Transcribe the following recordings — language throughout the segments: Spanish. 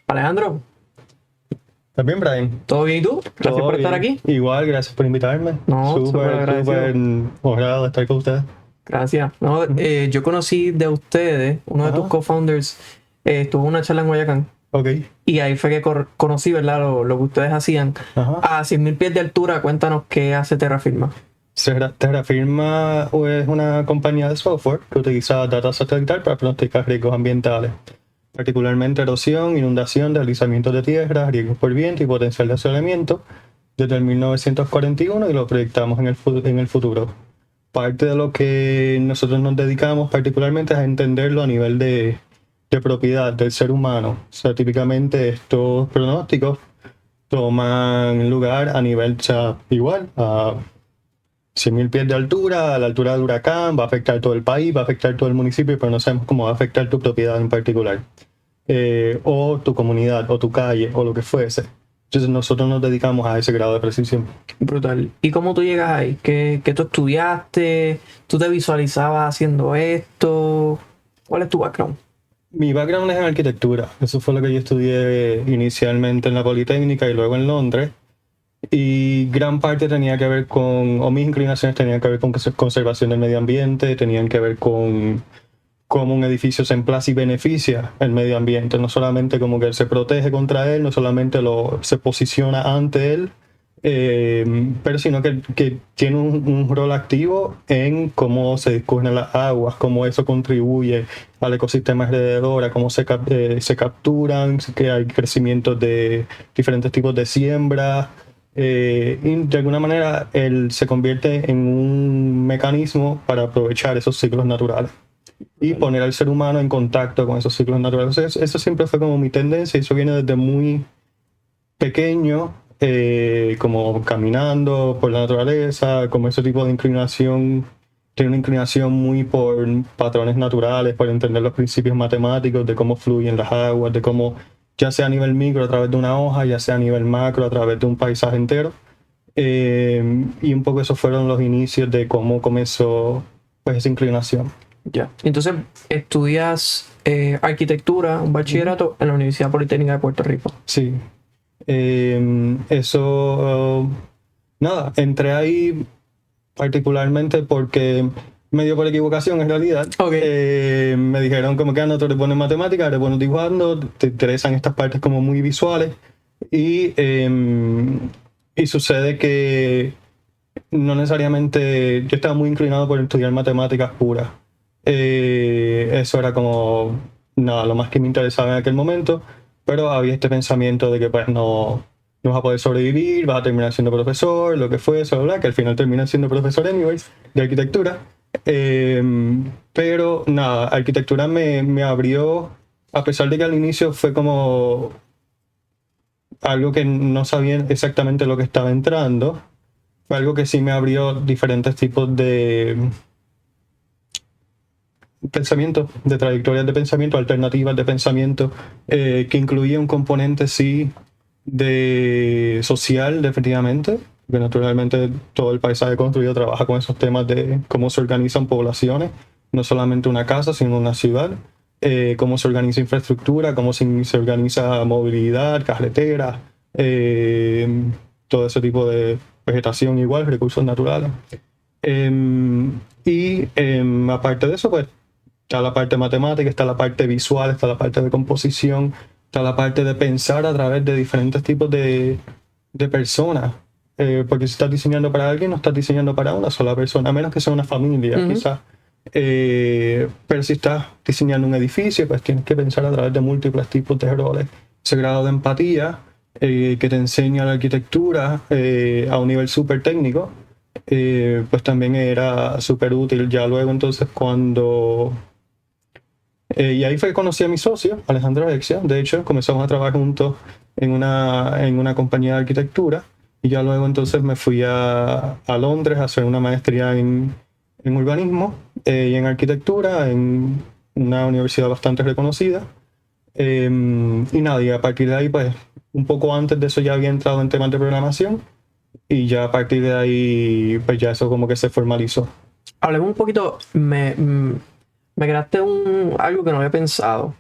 Alejandro, ¿Estás bien, Brian? ¿todo bien y tú? Gracias Todo por estar bien. aquí. Igual, gracias por invitarme. No, súper agradecido. Súper honrado de estar con ustedes. Gracias. No, Ujú. yo conocí de ustedes, uno de tus Ajá. co-founders, tuvo una charla en Guayacán Ok. y ahí fue que conocí, ¿verdad? Lo que ustedes hacían. Ajá. A 100.000 pies de altura, cuéntanos qué hace Terrafirma. Terrafirma es una compañía de software que utiliza data satelital para pronosticar riesgos ambientales, particularmente erosión, inundación, deslizamiento de tierra, riesgos por viento y potencial de asolamiento desde el 1941 y lo proyectamos en el futuro. Parte de lo que nosotros nos dedicamos particularmente es a entenderlo a nivel de propiedad del ser humano. O sea, típicamente estos pronósticos toman lugar a nivel, o sea, igual, a 100.000 pies de altura, a la altura del huracán, va a afectar todo el país, va a afectar todo el municipio, pero no sabemos cómo va a afectar tu propiedad en particular. O tu comunidad, o tu calle, o lo que fuese. Entonces nosotros nos dedicamos a ese grado de precisión. Brutal. ¿Y cómo tú llegas ahí? ¿Qué tú estudiaste? ¿Tú te visualizabas haciendo esto? ¿Cuál es tu background? Mi background es en arquitectura. Eso fue lo que yo estudié inicialmente en la Politécnica y luego en Londres. Y gran parte tenía que ver con, o mis inclinaciones tenían que ver con conservación del medio ambiente, tenían que ver con cómo un edificio se emplaza y beneficia el medio ambiente. No solamente como que él se protege contra él, no solamente se posiciona ante él, pero sino que tiene un rol activo en cómo se discurren las aguas, cómo eso contribuye al ecosistema alrededor, a cómo se capturan, que hay crecimiento de diferentes tipos de siembra. Y de alguna manera él se convierte en un mecanismo para aprovechar esos ciclos naturales y poner al ser humano en contacto con esos ciclos naturales. Eso siempre fue como mi tendencia y eso viene desde muy pequeño, como caminando por la naturaleza, como ese tipo de inclinación. Tiene una inclinación muy por patrones naturales, por entender los principios matemáticos de cómo fluyen las aguas, de cómo, ya sea a nivel micro a través de una hoja, ya sea a nivel macro a través de un paisaje entero. Y un poco esos fueron los inicios de cómo comenzó pues esa inclinación. Ya. Entonces, estudias arquitectura, un bachillerato en la Universidad Politécnica de Puerto Rico. Sí. Nada, entré ahí particularmente porque, medio por equivocación en realidad, Ok. me dijeron como que no, tú eres bueno en matemáticas, eres bueno dibujando, te interesan estas partes como muy visuales y sucede que no necesariamente, yo estaba muy inclinado por estudiar matemáticas puras. Eso era como nada, lo más que me interesaba en aquel momento, pero había este pensamiento de que pues no vas a poder sobrevivir, vas a terminar siendo profesor, lo que fue, eso, bla, que al final terminé siendo profesor anyways, de arquitectura. Pero nada, arquitectura me abrió, a pesar de que al inicio fue como algo que no sabía exactamente lo que estaba entrando, fue algo que sí me abrió diferentes tipos de pensamiento, de trayectorias de pensamiento, alternativas de pensamiento, que incluía un componente sí de social, definitivamente, que naturalmente todo el paisaje construido trabaja con esos temas de cómo se organizan poblaciones, no solamente una casa, sino una ciudad, cómo se organiza infraestructura, cómo se organiza movilidad, carreteras, todo ese tipo de vegetación igual, recursos naturales. Aparte de eso, pues está la parte matemática, está la parte visual, está la parte de composición, está la parte de pensar a través de diferentes tipos de personas. Porque si estás diseñando para alguien, no estás diseñando para una sola persona, a menos que sea una familia, quizás. Pero si estás diseñando un edificio, pues tienes que pensar a través de múltiples tipos de roles. Ese grado de empatía que te enseña la arquitectura a un nivel súper técnico, pues también era súper útil. Ya luego entonces cuando... y ahí fue que conocí a mi socio, Alejandro Alexia. De hecho, comenzamos a trabajar juntos en una compañía de arquitectura. Y ya luego entonces me fui a Londres a hacer una maestría en urbanismo y en arquitectura en una universidad bastante reconocida. Y nada, y a partir de ahí, pues un poco antes de eso ya había entrado en temas de programación y ya a partir de ahí, pues ya eso como que se formalizó. Hablemos un poquito, me Me creaste algo que no había pensado.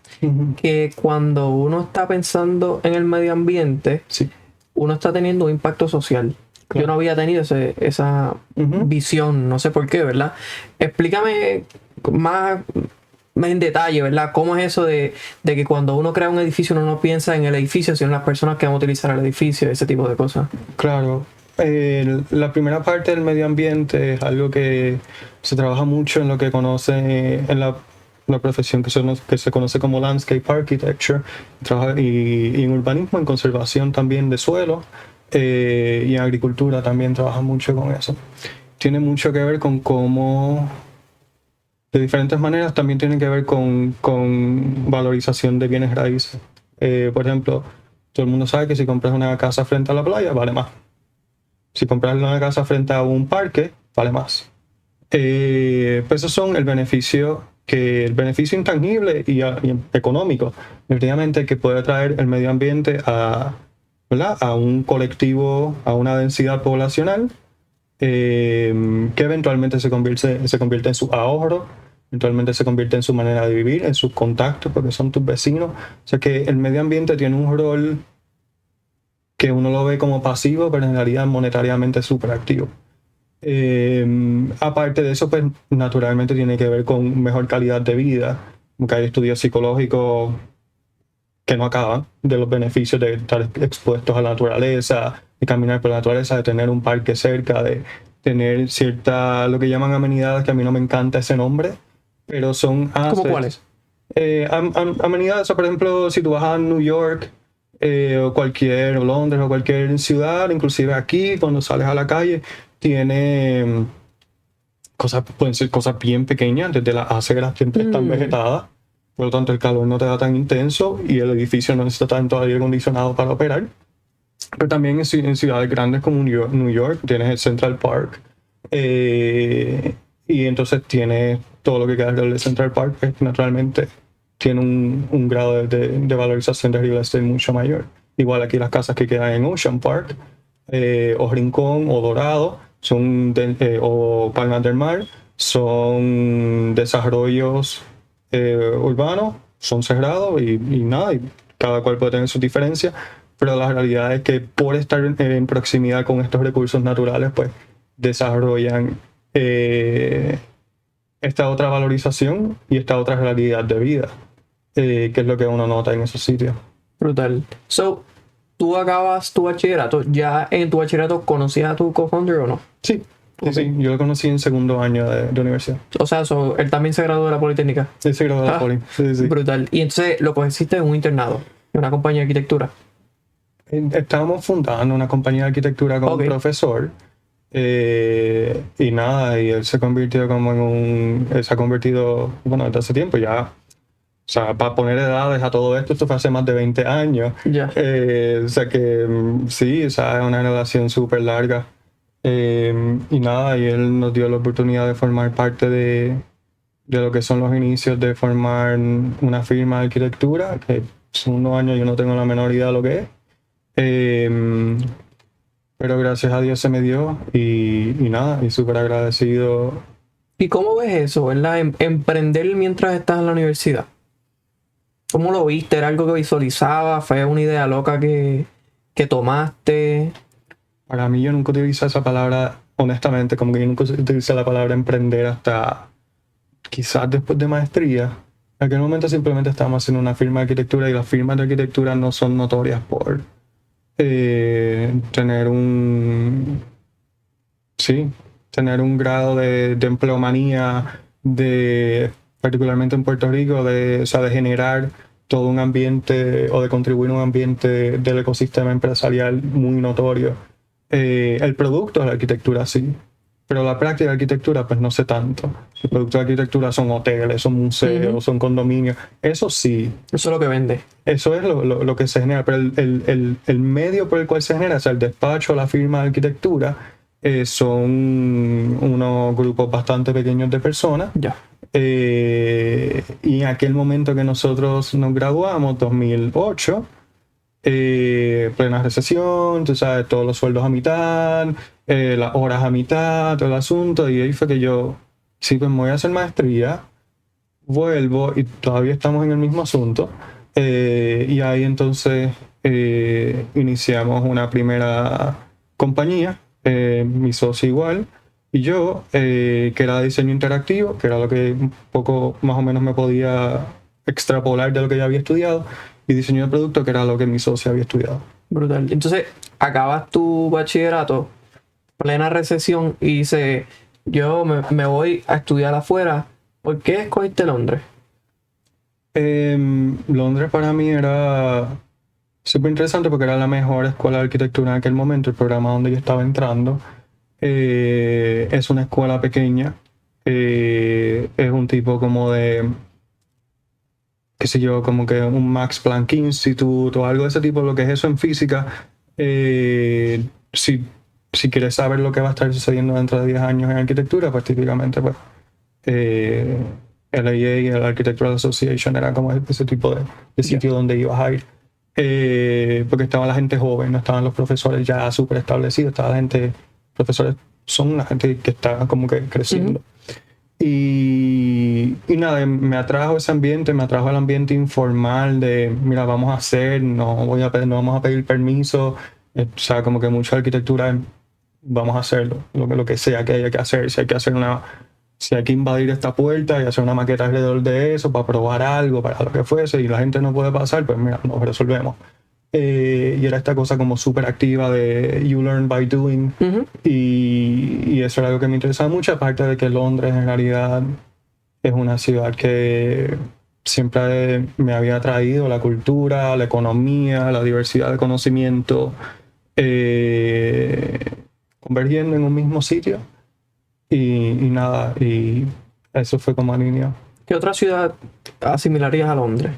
Que cuando uno está pensando en el medio ambiente, Sí, uno está teniendo un impacto social. claro. Yo no había tenido esa visión, no sé por qué, ¿verdad? Explícame más, más en detalle, ¿verdad? ¿Cómo es eso de que cuando uno crea un edificio uno no piensa en el edificio, sino en las personas que van a utilizar el edificio, ese tipo de cosas? Claro. La primera parte del medio ambiente es algo que se trabaja mucho en lo que conoce en la profesión que se conoce como landscape architecture y en urbanismo, en conservación también de suelo, y en agricultura también trabaja mucho con eso. Tiene mucho que ver con cómo, de diferentes maneras, también tiene que ver con valorización de bienes raíces. Por ejemplo, todo el mundo sabe que si compras una casa frente a la playa vale más. Si compras una casa frente a un parque, vale más. Pues esos son el beneficio intangible y económico, definitivamente, que puede traer el medio ambiente ¿verdad? A un colectivo, a una densidad poblacional, que eventualmente se convierte en su ahorro, eventualmente se convierte en su manera de vivir, en sus contactos, porque son tus vecinos. O sea que el medio ambiente tiene un rol que uno lo ve como pasivo, pero en realidad monetariamente es súper activo. Aparte de eso, pues naturalmente tiene que ver con mejor calidad de vida, porque hay estudios psicológicos que no acaban de los beneficios de estar expuestos a la naturaleza, de caminar por la naturaleza, de tener un parque cerca, de tener lo que llaman amenidades, que a mí no me encanta ese nombre, pero son ¿Cómo assets. cuáles? Amenidades, o sea, por ejemplo, si tú vas a New York, o Londres, o cualquier ciudad, inclusive aquí, cuando sales a la calle, tiene pueden ser cosas bien pequeñas, desde las aceras siempre están vegetadas, por lo tanto el calor no te da tan intenso y el edificio no necesita tanto aire acondicionado para operar. Pero también en ciudades grandes como New York tienes el Central Park, y entonces tienes todo lo que queda del Central Park, que naturalmente tiene un grado de valorización de real estate mucho mayor. Igual aquí las casas que quedan en Ocean Park, o Rincón, o Dorado, o Palmas del Mar, son desarrollos urbanos, son cerrados y nada, y cada cual puede tener sus diferencias, pero la realidad es que por estar en proximidad con estos recursos naturales, pues desarrollan esta otra valorización y esta otra realidad de vida, que es lo que uno nota en esos sitios. Brutal. So, tú acabas tu bachillerato. ¿Ya en tu bachillerato conocías a tu co-founder o no? Sí, sí, yo lo conocí en segundo año de universidad. O sea, él también se graduó de la Politécnica. Él se graduó de la Poli. Sí. Brutal. Y entonces lo conociste en un internado, en una compañía de arquitectura. Estábamos fundando una compañía de arquitectura con un profesor, y nada, y él se convirtió él se ha convertido, bueno, desde hace tiempo ya, o sea, para poner edades a todo esto fue hace más de 20 años. Ya. O sea que sí, o sea, es una relación súper larga. Y nada, y él nos dio la oportunidad de formar parte de lo que son los inicios de formar una firma de arquitectura, que segundo año yo no tengo la menor idea de lo que es. Pero gracias a Dios se me dio y nada, y súper agradecido. ¿Y cómo ves eso, verdad? Emprender mientras estás en la universidad. ¿Cómo lo viste? ¿Era algo que visualizabas? ¿Fue una idea loca que tomaste? Para mí yo nunca utilicé esa palabra, honestamente, como que yo nunca utilicé la palabra emprender hasta quizás después de maestría. En aquel momento simplemente estábamos haciendo una firma de arquitectura y las firmas de arquitectura no son notorias por tener un grado de empleomanía, particularmente en Puerto Rico, o sea, de generar todo un ambiente o de contribuir a un ambiente del ecosistema empresarial muy notorio. El producto de la arquitectura sí, pero la práctica de arquitectura pues no sé tanto. El producto de arquitectura son hoteles, son museos, son condominios, eso sí. Eso es lo que vende. Eso es lo que se genera, pero el medio por el cual se genera, o sea, el despacho, la firma de arquitectura, son unos grupos bastante pequeños de personas. Ya. Y en aquel momento que nosotros nos graduamos, 2008, plena recesión, tú sabes, todos los sueldos a mitad, las horas a mitad, todo el asunto, y ahí fue que yo, sí, pues me voy a hacer maestría, vuelvo y todavía estamos en el mismo asunto. Y ahí entonces iniciamos una primera compañía, mi socio igual, y yo, que era diseño interactivo, que era lo que un poco más o menos me podía extrapolar de lo que ya había estudiado, y diseño de producto, que era lo que mi socio había estudiado. Brutal. Entonces, acabas tu bachillerato, plena recesión, y dices, yo me voy a estudiar afuera. ¿Por qué escogiste Londres? Londres para mí era súper interesante porque era la mejor escuela de arquitectura en aquel momento, el programa donde yo estaba entrando. Es una escuela pequeña, es un tipo como de, qué sé yo, como que un Max Planck Institute o algo de ese tipo, lo que es eso en física. Si, si quieres saber lo que va a estar sucediendo dentro de 10 años en arquitectura, pues típicamente pues, LAA, el Architectural Association, era como ese tipo de sitio donde ibas a ir. Porque estaba la gente joven, no estaban los profesores ya súper establecidos, estaba la gente, profesores son la gente que está como que creciendo. Y nada, me atrajo ese ambiente, me atrajo el ambiente informal de, mira, vamos a hacer, no vamos a pedir permiso, o sea, como que mucha arquitectura, vamos a hacerlo, lo que sea que haya que hacer, si hay que invadir esta puerta y hacer una maqueta alrededor de eso para probar algo, para lo que fuese, y la gente no puede pasar, pues mira, nos resolvemos. Y era esta cosa como súper activa de you learn by doing, y eso era algo que me interesaba mucho, aparte de que Londres en realidad es una ciudad que siempre me había atraído la cultura, la economía, la diversidad de conocimiento, convergiendo en un mismo sitio. Y nada, y eso fue como alineado. ¿Qué otra ciudad asimilarías a Londres?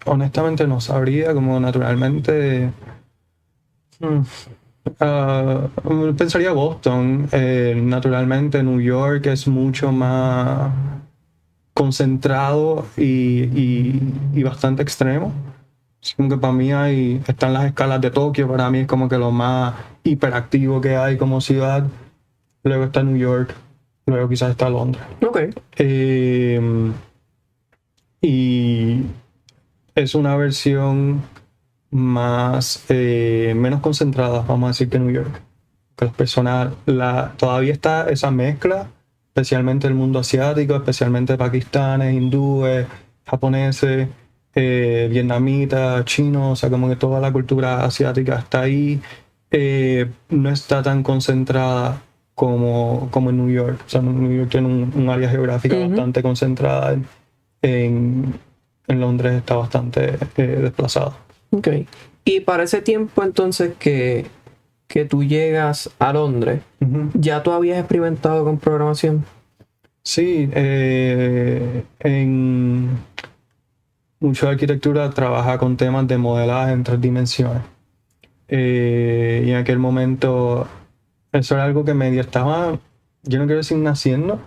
Honestamente no sabría, como naturalmente pensaría Boston. Naturalmente New York es mucho más concentrado y bastante extremo. Así como que para mí están las escalas de Tokio, para mí es como que lo más hiperactivo que hay como ciudad. Luego está New York, luego quizás está Londres. Ok. Y es una versión menos concentrada, vamos a decir, que New York. Que las personas, todavía está esa mezcla, especialmente el mundo asiático, especialmente pakistanes, hindúes, japoneses, vietnamitas, chinos, o sea, como que toda la cultura asiática está ahí. No está tan concentrada como en New York. O sea, New York tiene un área geográfica bastante concentrada. En Londres está bastante desplazado. Ok. Y para ese tiempo entonces que tú llegas a Londres, ¿ya tú habías experimentado con programación? Sí, en mucho de arquitectura trabaja con temas de modelaje en 3 dimensiones. Y en aquel momento eso era algo que medio estaba, yo no quiero decir naciendo,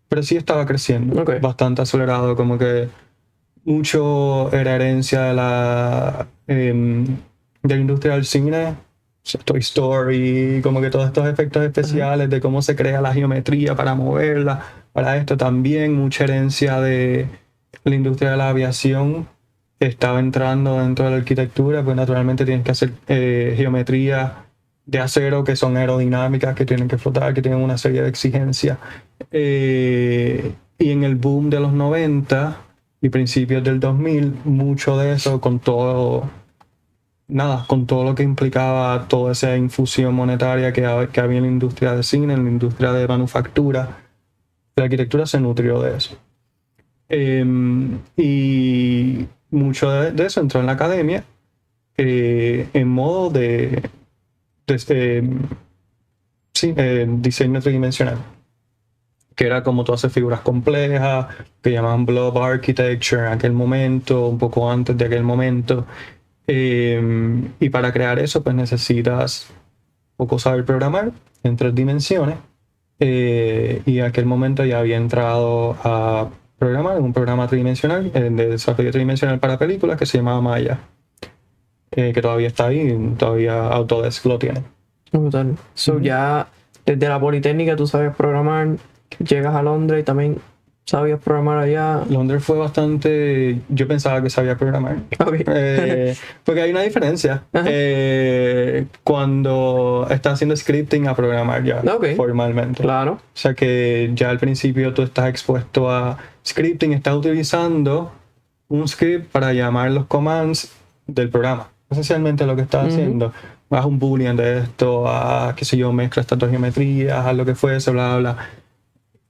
pero sí estaba creciendo, bastante acelerado, como que mucho era herencia de la industria del cine, Toy Story, como que todos estos efectos especiales de cómo se crea la geometría para moverla, para esto también, mucha herencia de la industria de la aviación estaba entrando dentro de la arquitectura, pues naturalmente tienes que hacer geometría de acero que son aerodinámicas, que tienen que flotar, que tienen una serie de exigencias. Y en el boom de los 90 y principios del 2000, mucho de eso con todo lo que implicaba toda esa infusión monetaria que había en la industria de cine, en la industria de manufactura, la arquitectura se nutrió de eso. Y mucho de eso entró en la academia en modo de diseño tridimensional, que era como tú haces figuras complejas, que llamaban blob architecture en aquel momento, un poco antes de aquel momento. Y para crear eso, pues necesitas poco saber programar en 3 dimensiones. Y en aquel momento ya había entrado a programar en un programa tridimensional, de desarrollo tridimensional para películas, que se llamaba Maya, que todavía está ahí, todavía Autodesk lo tiene. Brutal. So ya desde la Politécnica tú sabes programar, llegas a Londres y también sabías programar allá. Londres fue bastante... Yo pensaba que sabía programar. Okay. Porque hay una diferencia cuando estás haciendo scripting a programar ya formalmente. Claro. O sea que ya al principio tú estás expuesto a scripting, estás utilizando un script para llamar los commands del programa. Esencialmente lo que estás haciendo. Haz un boolean de esto, qué sé yo, mezcla estas dos geometrías, haz lo que fuese, bla, bla, bla.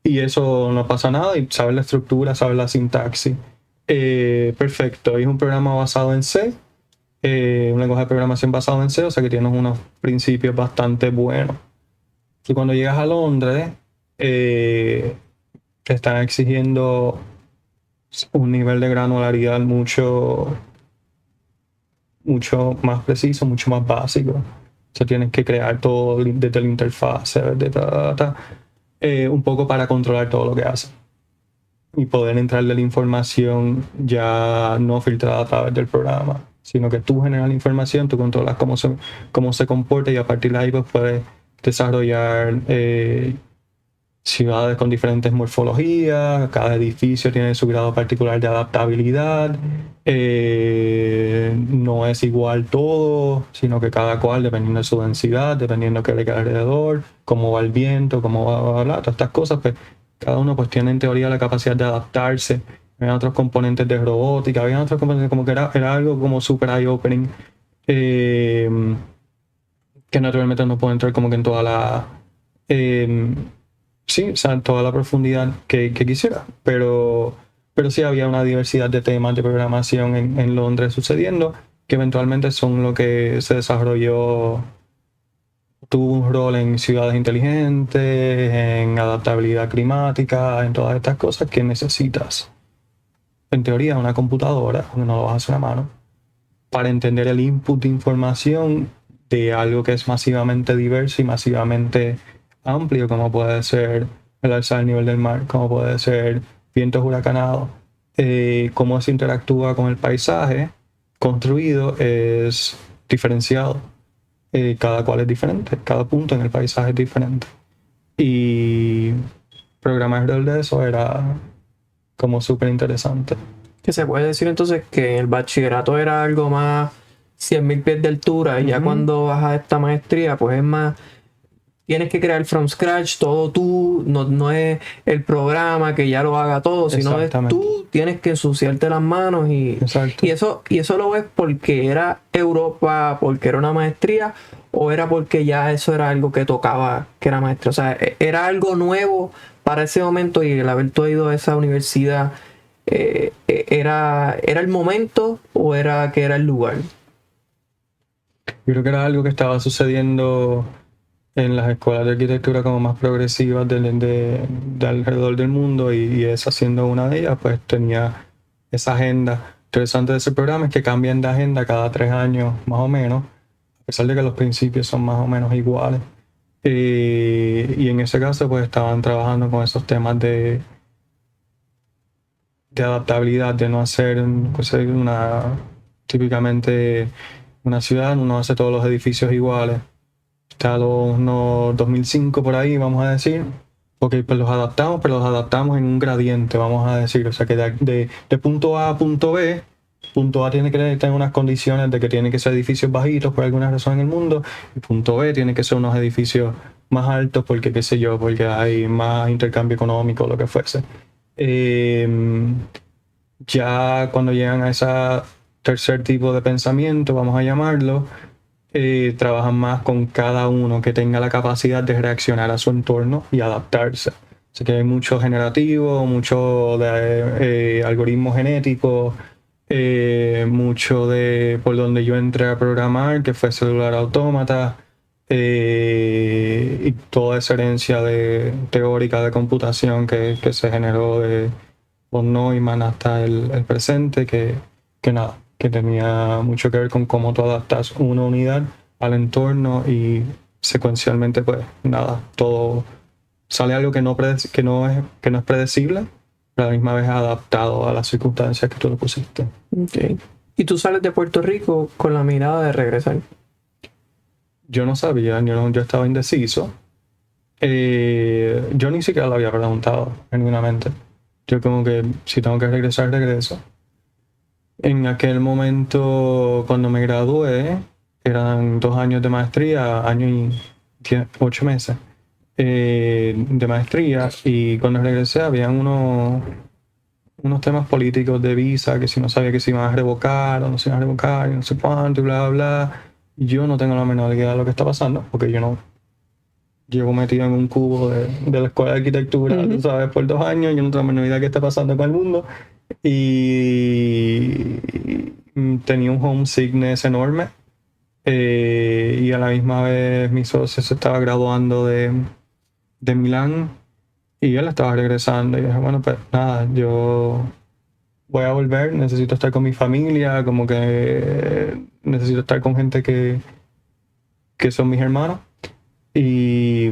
Y eso no pasa nada y sabes la estructura, sabes la sintaxis. Perfecto. Y es un programa basado en C, un lenguaje de programación basado en C, o sea que tienes unos principios bastante buenos. Y cuando llegas a Londres, te están exigiendo un nivel de granularidad mucho más preciso, mucho más básico. O sea, tienes que crear todo desde la interfaz, un poco para controlar todo lo que hace y poder entrarle la información ya no filtrada a través del programa, sino que tú generas la información, tú controlas cómo se comporta y a partir de ahí pues puedes desarrollar ciudades con diferentes morfologías, cada edificio tiene su grado particular de adaptabilidad, no es igual todo, sino que cada cual, dependiendo de su densidad, dependiendo de qué le queda alrededor, cómo va el viento, cómo va todas estas cosas, pues cada uno pues tiene en teoría la capacidad de adaptarse. Había otros componentes de robótica, había otros componentes como que era algo como super eye-opening, que naturalmente no puedo entrar como que en toda la... sí, o sea, en toda la profundidad que quisiera, pero sí había una diversidad de temas de programación en Londres sucediendo, que eventualmente son lo que se desarrolló, tuvo un rol en ciudades inteligentes, en adaptabilidad climática, en todas estas cosas que necesitas. En teoría, una computadora, no lo vas a hacer a mano, para entender el input de información de algo que es masivamente diverso y masivamente amplio, como puede ser el alza del nivel del mar, como puede ser vientos huracanados, cómo se interactúa con el paisaje construido es diferenciado. Cada cual es diferente, cada punto en el paisaje es diferente. Y programar de eso era como súper interesante. Que se puede decir entonces que en el bachillerato era algo más 100.000 pies de altura y ya cuando vas a esta maestría pues es más, tienes que crear from scratch todo tú, no es el programa que ya lo haga todo, sino es tú tienes que ensuciarte las manos y eso lo ves porque era Europa, porque era una maestría o era porque ya eso era algo que tocaba, que era maestría, o sea, era algo nuevo para ese momento y el haber tú ido a esa universidad ¿era el momento o era que era el lugar? Yo creo que era algo que estaba sucediendo en las escuelas de arquitectura como más progresivas de alrededor del mundo y esa siendo una de ellas, pues tenía esa agenda. Interesante de ese programa es que cambian de agenda cada 3 años más o menos, a pesar de que los principios son más o menos iguales. Y en ese caso pues estaban trabajando con esos temas de adaptabilidad, de no hacer típicamente una ciudad, uno hace todos los edificios iguales. Hasta los 2005 por ahí, vamos a decir. Ok, pues los adaptamos, pero los adaptamos en un gradiente, vamos a decir. O sea que de punto A a punto B, punto A tiene que tener unas condiciones de que tienen que ser edificios bajitos por alguna razón en el mundo, y punto B tiene que ser unos edificios más altos porque, qué sé yo, porque hay más intercambio económico, lo que fuese. Ya cuando llegan a ese tercer tipo de pensamiento, vamos a llamarlo, trabajan más con cada uno que tenga la capacidad de reaccionar a su entorno y adaptarse. Así que hay mucho generativo, mucho de algoritmos genéticos, mucho de por donde yo entré a programar, que fue celular autómata, y toda esa herencia teórica de computación que se generó de von Neumann hasta el presente, que nada, que tenía mucho que ver con cómo tú adaptas una unidad al entorno y secuencialmente pues nada, todo sale algo que no es predecible, pero a la misma vez adaptado a las circunstancias que tú le pusiste. Okay. ¿Y tú sales de Puerto Rico con la mirada de regresar? Yo no sabía, yo estaba indeciso. Yo ni siquiera lo había preguntado, genuinamente. Yo como que si tengo que regresar, regreso. En aquel momento, cuando me gradué, eran 2 años de maestría, año y 8 meses de maestría, y cuando regresé habían unos temas políticos de visa, que si no sabía que se iban a revocar o no se iban a revocar, y no sé cuánto, y bla, bla, bla. Yo no tengo la menor idea de lo que está pasando, porque yo no llevo metido en un cubo de la escuela de arquitectura, tú sabes, por 2 años, yo no tengo la menor idea de qué está pasando con el mundo. Y tenía un homesickness enorme. Y a la misma vez mi socio se estaba graduando de Milán y él estaba regresando. Y dije, bueno, pues nada, yo voy a volver, necesito estar con mi familia, como que necesito estar con gente que son mis hermanos. Y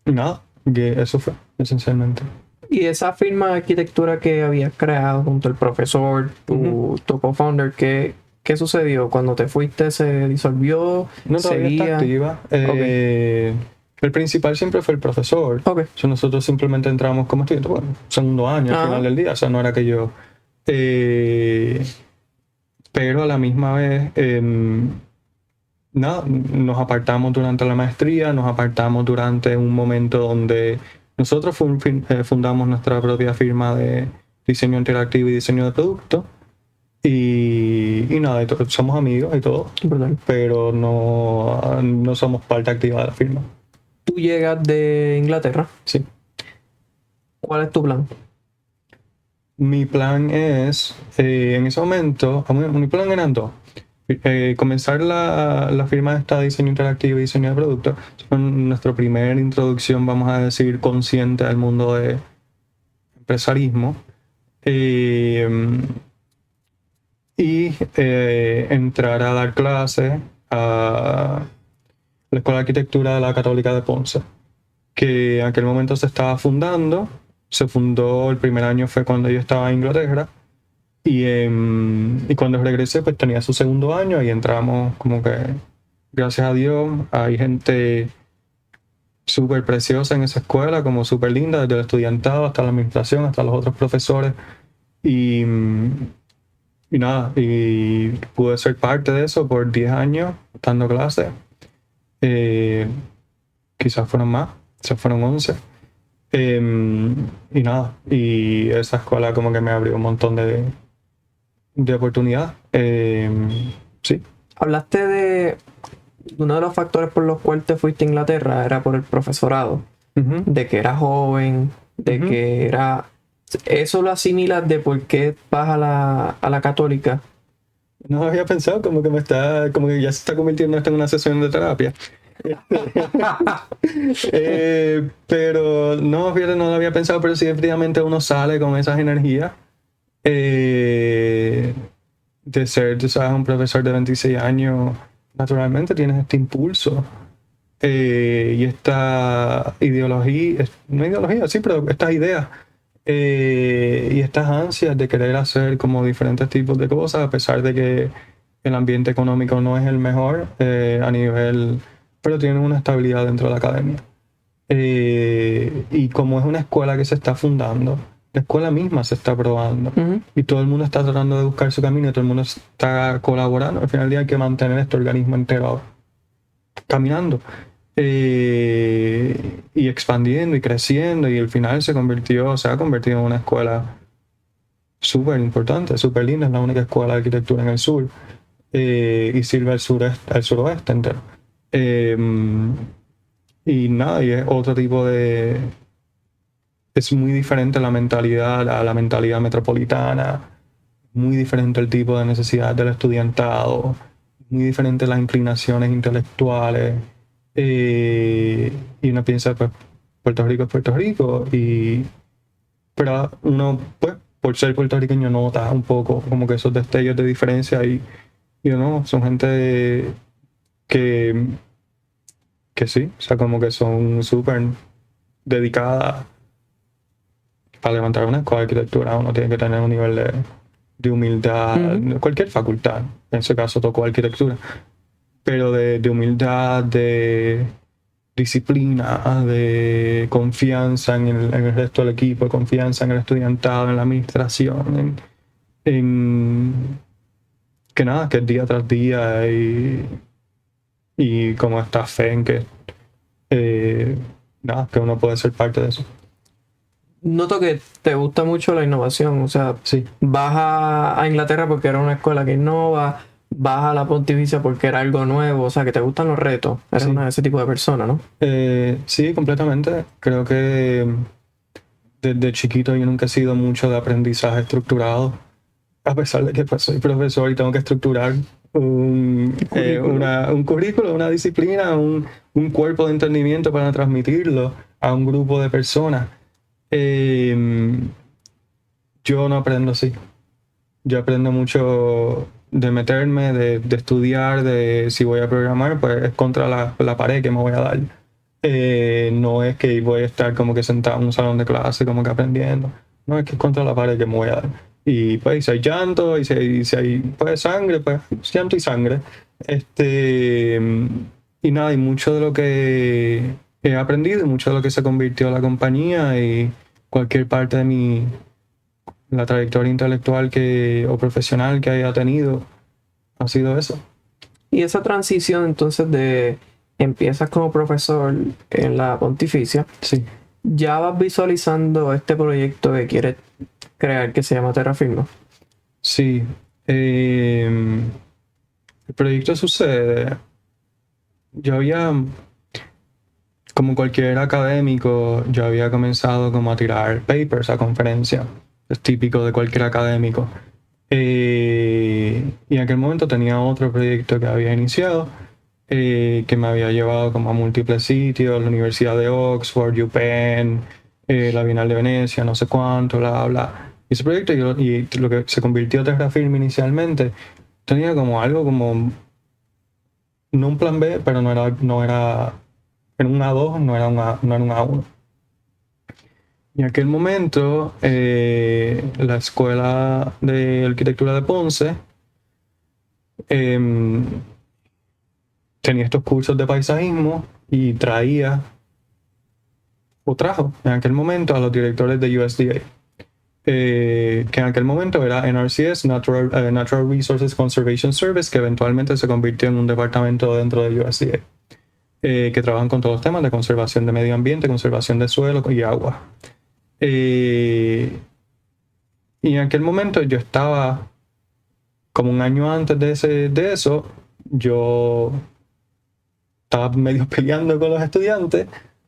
nada, que eso fue, esencialmente. Y esa firma de arquitectura que habías creado junto al profesor, tu co-founder, ¿qué sucedió? Cuando te fuiste, ¿se disolvió? No, todavía está activa. El principal siempre fue el profesor. Ok. O sea, nosotros simplemente entramos como estudiantes, bueno, segundo año al final del día, o sea, no era que yo... pero a la misma vez, nada, nos apartamos durante la maestría, nos apartamos durante un momento donde nosotros fundamos nuestra propia firma de diseño interactivo y diseño de producto. Y nada, somos amigos y todo, Brutal. pero no somos parte activa de la firma. Tú llegas de Inglaterra. Sí. ¿Cuál es tu plan? Mi plan es, en ese momento, mi plan eran dos. Comenzar la firma de esta diseño interactivo y diseño de producto. Fue nuestra primera introducción, vamos a decir, consciente al mundo de empresarismo. Y entrar a dar clases a la Escuela de Arquitectura de la Católica de Ponce, que en aquel momento se estaba fundando. Se fundó, el primer año fue cuando yo estaba en Inglaterra, y cuando regresé pues tenía su segundo año y entramos como que, gracias a Dios, hay gente súper preciosa en esa escuela, como súper linda, desde el estudiantado hasta la administración, hasta los otros profesores, y nada, y pude ser parte de eso por 10 años dando clases. Quizás fueron más, quizás fueron 11. Y nada, y esa escuela como que me abrió un montón de oportunidades. Sí. Hablaste de uno de los factores por los cuales te fuiste a Inglaterra, era por el profesorado, de que era joven, de que era... ¿Eso lo asimilas de por qué vas a la católica? No había pensado, como que ya se está convirtiendo esto en una sesión de terapia. Pero no, fíjate, no lo había pensado, pero sí, efectivamente uno sale con esas energías de ser, tú sabes, un profesor de 26 años. Naturalmente tienes este impulso y esta ideología, no ideología, sí, pero estas ideas y estas ansias de querer hacer como diferentes tipos de cosas, a pesar de que el ambiente económico no es el mejor a nivel, pero tienen una estabilidad dentro de la academia. Y como es una escuela que se está fundando, la escuela misma se está probando y todo el mundo está tratando de buscar su camino y todo el mundo está colaborando. Al final del día hay que mantener este organismo entero caminando y expandiendo y creciendo, y al final se ha convertido en una escuela súper importante, súper linda. Es la única escuela de arquitectura en el sur y sirve al suroeste entero. Y nada, y es otro tipo de... Es muy diferente la mentalidad a la mentalidad metropolitana, muy diferente el tipo de necesidad del estudiantado, muy diferente las inclinaciones intelectuales. Y uno piensa, pues, Puerto Rico es Puerto Rico, pero uno, pues, por ser puertorriqueño nota un poco como que esos destellos de diferencia y no, son gente que sí, o sea, como que son súper dedicadas. Para levantar una escuela de arquitectura uno tiene que tener un nivel de humildad, cualquier facultad, en ese caso tocó arquitectura, pero de humildad, de disciplina, de confianza en el resto del equipo, de confianza en el estudiantado, en la administración, en que nada, que es día tras día y como esta fe en que nada, que uno puede ser parte de eso. Noto que te gusta mucho la innovación, o sea, Sí. vas a Inglaterra porque era una escuela que innova, vas a la Pontificia porque era algo nuevo, o sea, que te gustan los retos, eres Sí. una de ese tipo de persona, ¿no? Sí, completamente. Creo que desde chiquito yo nunca he sido mucho de aprendizaje estructurado, a pesar de que pues, soy profesor y tengo que estructurar un currículo, una disciplina, un cuerpo de entendimiento para transmitirlo a un grupo de personas. Yo no aprendo así. Yo aprendo mucho de meterme, de estudiar, de si voy a programar, pues es contra la pared que me voy a dar. No es que voy a estar como que sentado en un salón de clase, como que aprendiendo. No, es que es contra la pared que me voy a dar. Y pues si hay llanto, y si hay pues, sangre, pues llanto y sangre. Y nada, y mucho de lo que he aprendido, y mucho de lo que se convirtió en la compañía y cualquier parte de la trayectoria intelectual o profesional que haya tenido, ha sido eso. Y esa transición entonces de empiezas como profesor en la Pontificia, Sí. ya vas visualizando este proyecto que quieres crear que se llama Terrafirma. Sí. El proyecto sucede. Yo había, como cualquier académico, yo había comenzado como a tirar papers a conferencias. Es típico de cualquier académico. Y en aquel momento tenía otro proyecto que había iniciado, que me había llevado como a múltiples sitios, la Universidad de Oxford, UPenn, la Bienal de Venecia, no sé cuánto, bla, bla. Y ese proyecto y lo que se convirtió en Terrafirma inicialmente tenía como algo como, no un plan B, pero era un A2, no era un A1. Y en aquel momento, la Escuela de Arquitectura de Ponce tenía estos cursos de paisajismo y trajo en aquel momento a los directores de USDA, que en aquel momento era NRCS, Natural Resources Conservation Service, que eventualmente se convirtió en un departamento dentro de USDA, que trabajan con todos los temas de conservación de medio ambiente, conservación de suelo y agua. Y en aquel momento yo estaba, como un año antes de eso, yo estaba medio peleando con los estudiantes.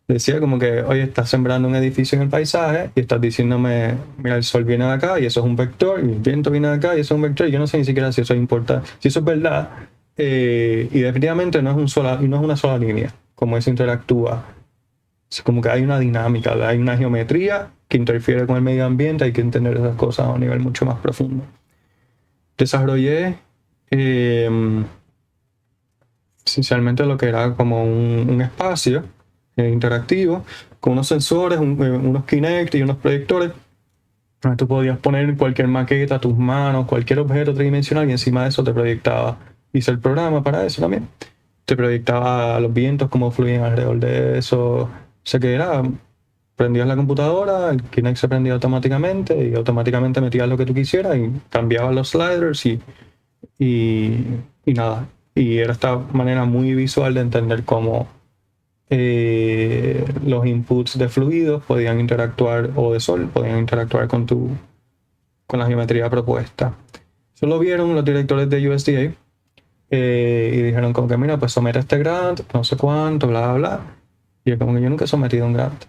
Decía como que, oye, estás sembrando un edificio en el paisaje y estás diciéndome, mira, el sol viene de acá y eso es un vector, y el viento viene de acá y eso es un vector, y yo no sé ni siquiera si eso es importante, si eso es verdad. Y definitivamente no es una sola línea, como eso interactúa. Es como que hay una dinámica, hay una geometría que interfiere con el medio ambiente, hay que entender esas cosas a un nivel mucho más profundo. Desarrollé esencialmente lo que era como un espacio interactivo con unos sensores, unos Kinect y unos proyectores. Tú podías poner cualquier maqueta, tus manos, cualquier objeto tridimensional y encima de eso te proyectaba. Hice el programa para eso también. Te proyectaba los vientos, cómo fluían alrededor de eso. O sea que prendías la computadora, el Kinect se prendía automáticamente y automáticamente metías lo que tú quisieras y cambiabas los sliders y nada. Y era esta manera muy visual de entender cómo los inputs de fluidos podían interactuar, o de sol, podían interactuar con la geometría propuesta. Eso lo vieron los directores de USDA y dijeron como que mira, pues somete este grant, no sé cuánto, bla, bla, bla. Y yo como que yo nunca he sometido un grant.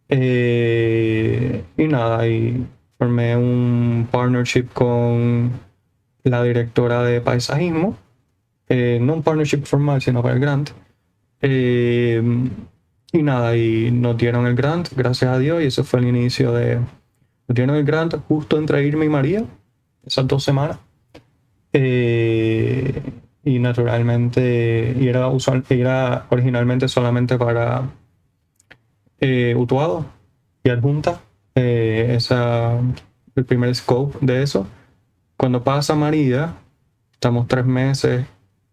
Y nada, y formé un partnership con la directora de paisajismo, no un partnership formal, sino para el grant. Y nada, y nos dieron el grant, gracias a Dios, y eso fue el inicio nos dieron el grant justo entre Irma y María, esas 2 semanas. Y naturalmente, era originalmente solamente para Utuado y Adjunta, el primer scope de eso. Cuando pasa María, estamos 3 meses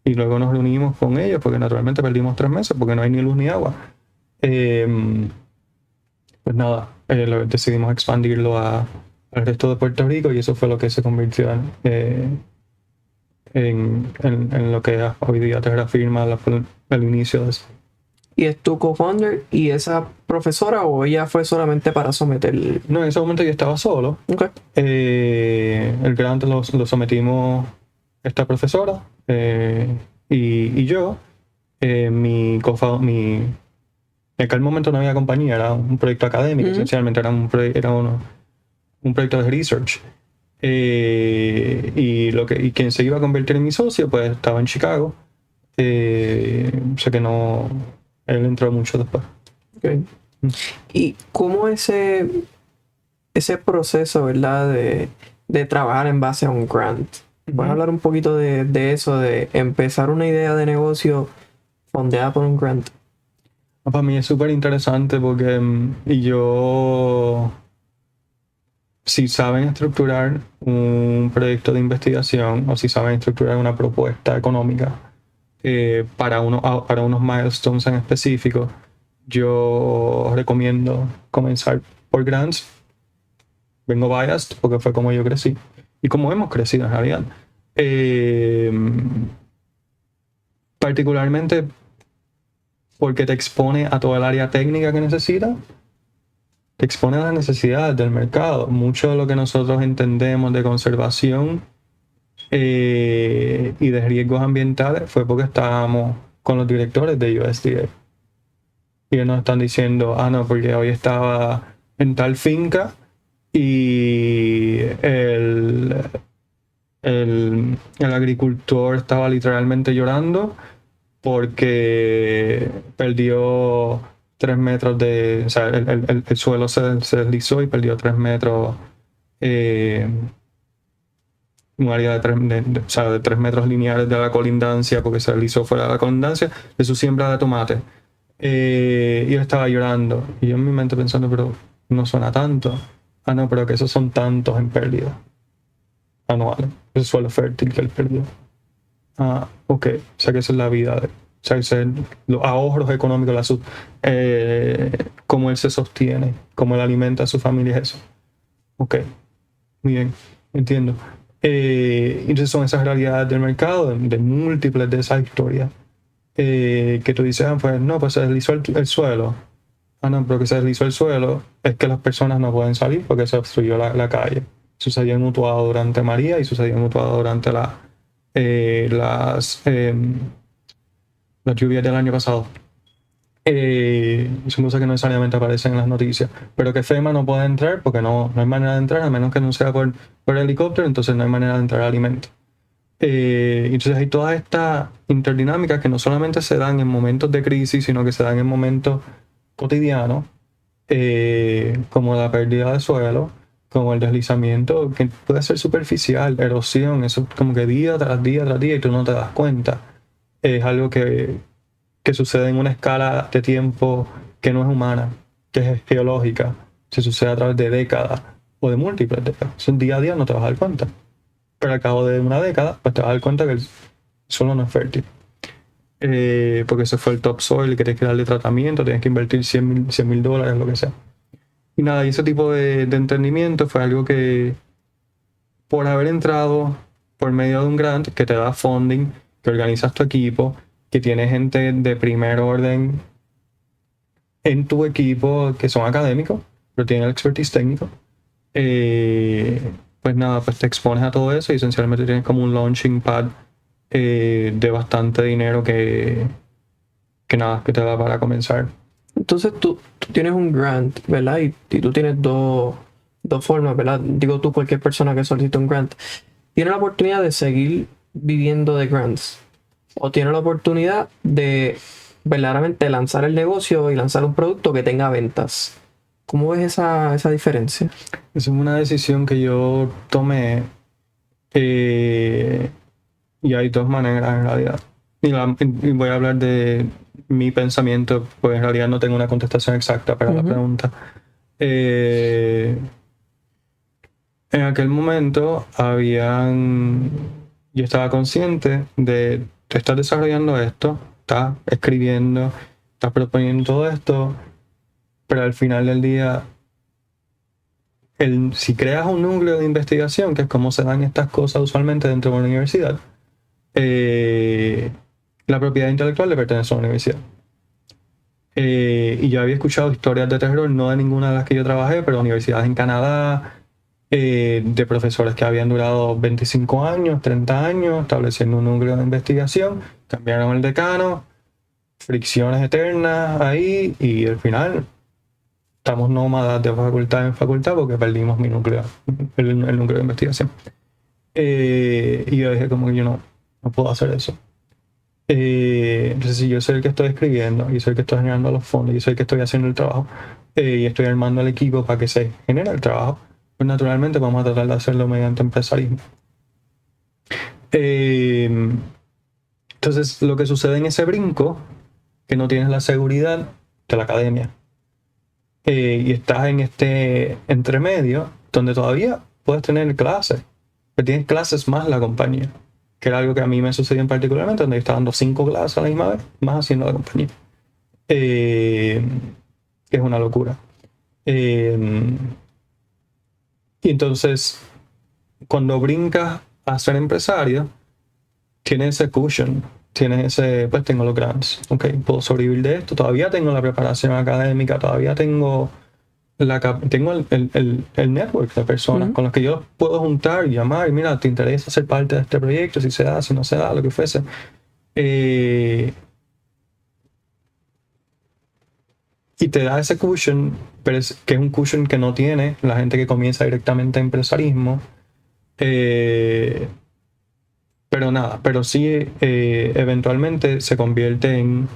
y luego nos reunimos con ellos porque naturalmente perdimos 3 meses porque no hay ni luz ni agua. Pues nada, decidimos expandirlo al resto de Puerto Rico y eso fue lo que se convirtió en lo que hoy día Terra Firma, el inicio de eso. ¿Y es tu co-founder y esa profesora o ella fue solamente para someter? No, en ese momento yo estaba solo. Okay. El grant lo sometimos esta profesora y yo. En aquel momento no había compañía, era un proyecto académico, esencialmente era un proyecto de research. Y quien se iba a convertir en mi socio, pues estaba en Chicago. O sea que no, él entró mucho después. Okay. ¿Y cómo ese proceso, verdad, de trabajar en base a un grant? ¿Puedes hablar un poquito de eso, de empezar una idea de negocio fondeada por un grant? Para mí es súper interesante porque si saben estructurar un proyecto de investigación o si saben estructurar una propuesta económica para unos milestones en específico, yo recomiendo comenzar por grants. Vengo biased porque fue como yo crecí y como hemos crecido en realidad. Particularmente porque te expone a toda el área técnica que necesitas, te expone a las necesidades del mercado. Mucho de lo que nosotros entendemos de conservación y de riesgos ambientales fue porque estábamos con los directores de USDA. Y ellos nos están diciendo, no, porque hoy estaba en tal finca y el agricultor estaba literalmente llorando porque perdió 3 metros o sea, el suelo se deslizó y perdió 3 metros, un área de 3 metros lineales de la colindancia porque se deslizó fuera de la colindancia de su siembra de tomate. Y él estaba llorando. Y yo en mi mente pensando, pero no suena tanto. No, pero que esos son tantos en pérdida anuales. Ese suelo fértil que él perdió. Ok. O sea que esa es la vida de... O sea, los ahorros económicos, cómo él se sostiene, cómo él alimenta a su familia, es eso. Ok, muy bien, entiendo. Entonces son esas realidades del mercado, de múltiples de esas historias, que tú dices, pues no, pues se deslizó el suelo. No, pero que se deslizó el suelo es que las personas no pueden salir porque se obstruyó la calle. Sucedió en Utuado durante María y sucedió en Utuado durante las lluvias del año pasado. Son cosas que no necesariamente aparecen en las noticias, pero que FEMA no puede entrar porque no hay manera de entrar a menos que no sea por helicóptero, entonces no hay manera de entrar a alimentos. Entonces hay todas estas interdinámicas que no solamente se dan en momentos de crisis, sino que se dan en momentos cotidianos, como la pérdida de suelo, como el deslizamiento, que puede ser superficial, erosión, eso como que día tras día tras día y tú no te das cuenta. Es algo que sucede en una escala de tiempo que no es humana, que es geológica, se sucede a través de décadas o de múltiples décadas. Entonces, día a día no te vas a dar cuenta. Pero al cabo de una década, pues te vas a dar cuenta que el suelo no es fértil. Porque ese fue el topsoil, que tienes que darle tratamiento, tienes que invertir $100,000, lo que sea. Y nada, y ese tipo de entendimiento fue algo que, por haber entrado por medio de un grant que te da funding, que organizas tu equipo, que tienes gente de primer orden en tu equipo que son académicos, pero tienen el expertise técnico, pues nada, pues te expones a todo eso y esencialmente tienes como un launching pad de bastante dinero que nada, que te da para comenzar. Entonces tú tienes un grant, ¿verdad? Y tú tienes dos formas, ¿verdad? Digo tú, cualquier persona que solicite un grant, tiene la oportunidad de seguir viviendo de grants. O tiene la oportunidad de verdaderamente lanzar el negocio y lanzar un producto que tenga ventas. ¿Cómo ves esa diferencia? Esa es una decisión que yo tomé y hay dos maneras en realidad. Y voy a hablar de mi pensamiento, pues en realidad no tengo una contestación exacta para la pregunta. En aquel momento yo estaba consciente de estar desarrollando esto, estás escribiendo estás proponiendo todo esto, pero al final del día, si creas un núcleo de investigación, que es como se dan estas cosas usualmente dentro de una universidad, la propiedad intelectual le pertenece a la universidad. Y yo había escuchado historias de terror, no de ninguna de las que yo trabajé, pero universidades en Canadá, de profesores que habían durado 25 años, 30 años, estableciendo un núcleo de investigación, cambiaron el decano, fricciones eternas ahí, y al final estamos nómadas de facultad en facultad porque perdimos mi núcleo, el núcleo de investigación. Y yo dije como que yo no puedo hacer eso. Entonces, si yo soy el que estoy escribiendo, y soy el que estoy generando los fondos, y soy el que estoy haciendo el trabajo, y estoy armando el equipo para que se genere el trabajo, pues naturalmente vamos a tratar de hacerlo mediante empresarismo. Entonces, lo que sucede en ese brinco, que no tienes la seguridad de la academia, y estás en este entremedio, donde todavía puedes tener clases, pero tienes clases más la compañía, que era algo que a mí me sucedió en particularmente, donde yo estaba dando 5 clases a la misma vez, más haciendo la compañía. Que es una locura. Y entonces, cuando brincas a ser empresario, tienes ese cushion, tienes ese, pues tengo los grants, ok, puedo sobrevivir de esto, todavía tengo la preparación académica, todavía tengo el network de personas con los que yo puedo juntar y llamar, y mira, ¿te interesa ser parte de este proyecto? Si se da, si no se da, lo que fuese. Y te da ese cushion, pero que es un cushion que no tiene la gente que comienza directamente a empresarismo. Pero nada, pero sí eventualmente se convierte en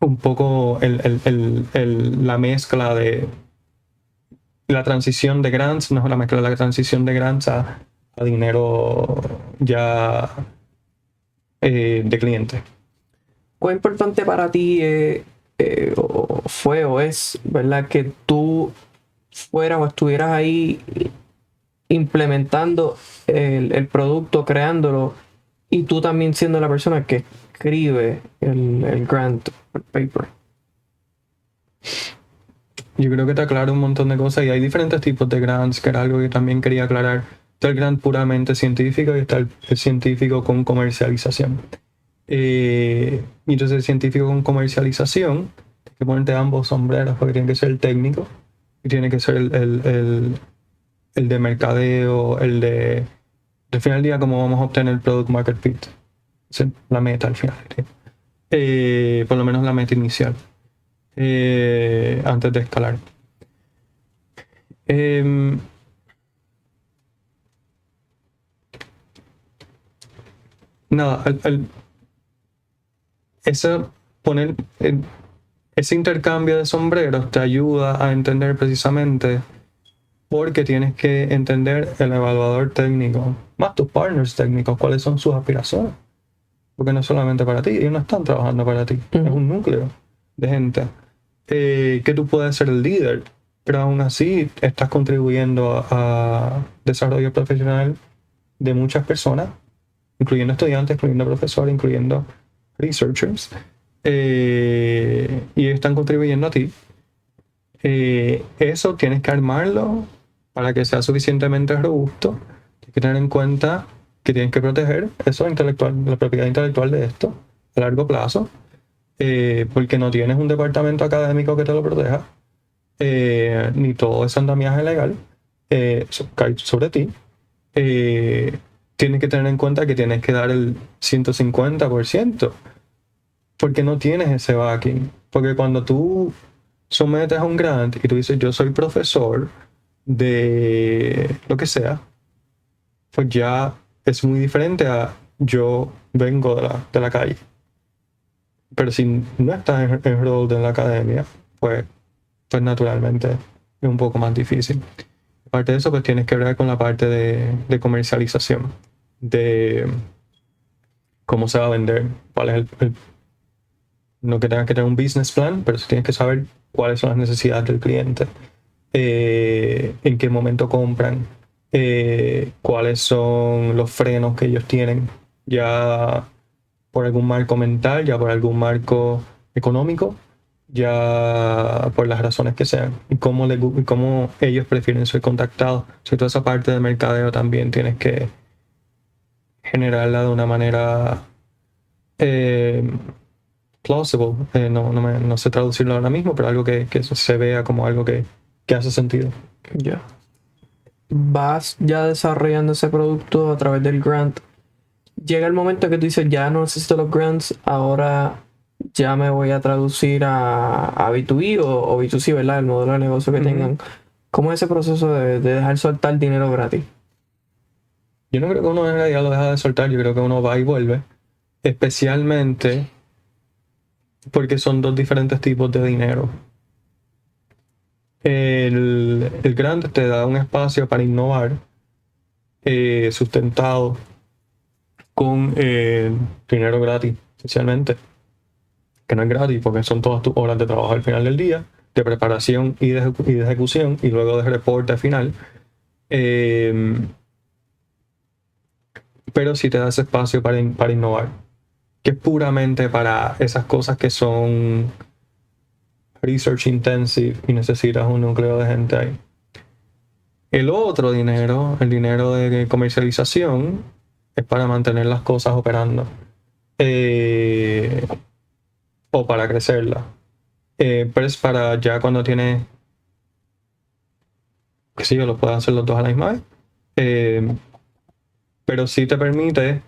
un poco la mezcla de la transición de grants, no es la mezcla de la transición de grants a dinero ya de cliente. ¿Cuán importante para ti fue o es, ¿verdad? Que tú fueras o estuvieras ahí implementando el producto, creándolo, y tú también siendo la persona que escribe el grant, el paper? Yo creo que te aclara un montón de cosas y hay diferentes tipos de grants, que era algo que también quería aclarar. Está el grant puramente científico y está el científico con comercialización. Y entonces el científico con comercialización, tienes que ponerte ambos sombreros porque tiene que ser el técnico y tiene que ser el de mercadeo, al final del día cómo vamos a obtener el product market fit. Esa es la meta al final. Por lo menos la meta inicial. Antes de escalar. Nada, ese intercambio de sombreros te ayuda a entender precisamente porque tienes que entender el evaluador técnico, más tus partners técnicos, cuáles son sus aspiraciones. Porque no es solamente para ti, ellos no están trabajando para ti, es un núcleo de gente. Que tú puedes ser el líder, pero aún así estás contribuyendo a desarrollo profesional de muchas personas, incluyendo estudiantes, incluyendo profesores, incluyendo researchers, y están contribuyendo a ti. Eso tienes que armarlo para que sea suficientemente robusto. Tienes que tener en cuenta que tienes que proteger eso intelectual, la propiedad intelectual de esto a largo plazo, porque no tienes un departamento académico que te lo proteja, ni todo ese andamiaje legal cae sobre ti. Tienes que tener en cuenta que tienes que dar el 150%, porque no tienes ese backing. Porque cuando tú sometes a un grant y tú dices yo soy profesor de lo que sea, pues ya es muy diferente a yo vengo de la calle. Pero si no estás enrolled en la academia, pues naturalmente es un poco más difícil. Aparte de eso, pues tienes que ver con la parte de comercialización, de cómo se va a vender, cuál es no que tengas que tener un business plan, pero sí tienes que saber cuáles son las necesidades del cliente, en qué momento compran, cuáles son los frenos que ellos tienen ya por algún marco mental, ya por algún marco económico, ya por las razones que sean, y cómo ellos prefieren ser contactados. Si toda esa parte de mercadeo también tienes que generarla de una manera plausible. No sé traducirlo ahora mismo, pero algo que se vea como algo que hace sentido. Ya. Vas ya desarrollando ese producto a través del grant. Llega el momento que tú dices, ya no necesito los grants, ahora ya me voy a traducir a B2B o B2C, ¿verdad? El modelo de negocio que tengan. ¿Cómo es ese proceso de dejar soltar dinero gratis? Yo no creo que uno en realidad lo deja de soltar, yo creo que uno va y vuelve, especialmente porque son dos diferentes tipos de dinero. El grant te da un espacio para innovar, sustentado con dinero gratis, esencialmente. Que no es gratis porque son todas tus horas de trabajo al final del día, de preparación y de ejecución, y luego de reporte final. Pero sí te da ese espacio para innovar, que es puramente para esas cosas que son research intensive y necesitas un núcleo de gente ahí. El otro dinero, el dinero de comercialización, es para mantener las cosas operando, o para crecerlas. Pero es para ya cuando tienes, que sí, lo puedes hacer los dos a la misma vez. Pero sí te permite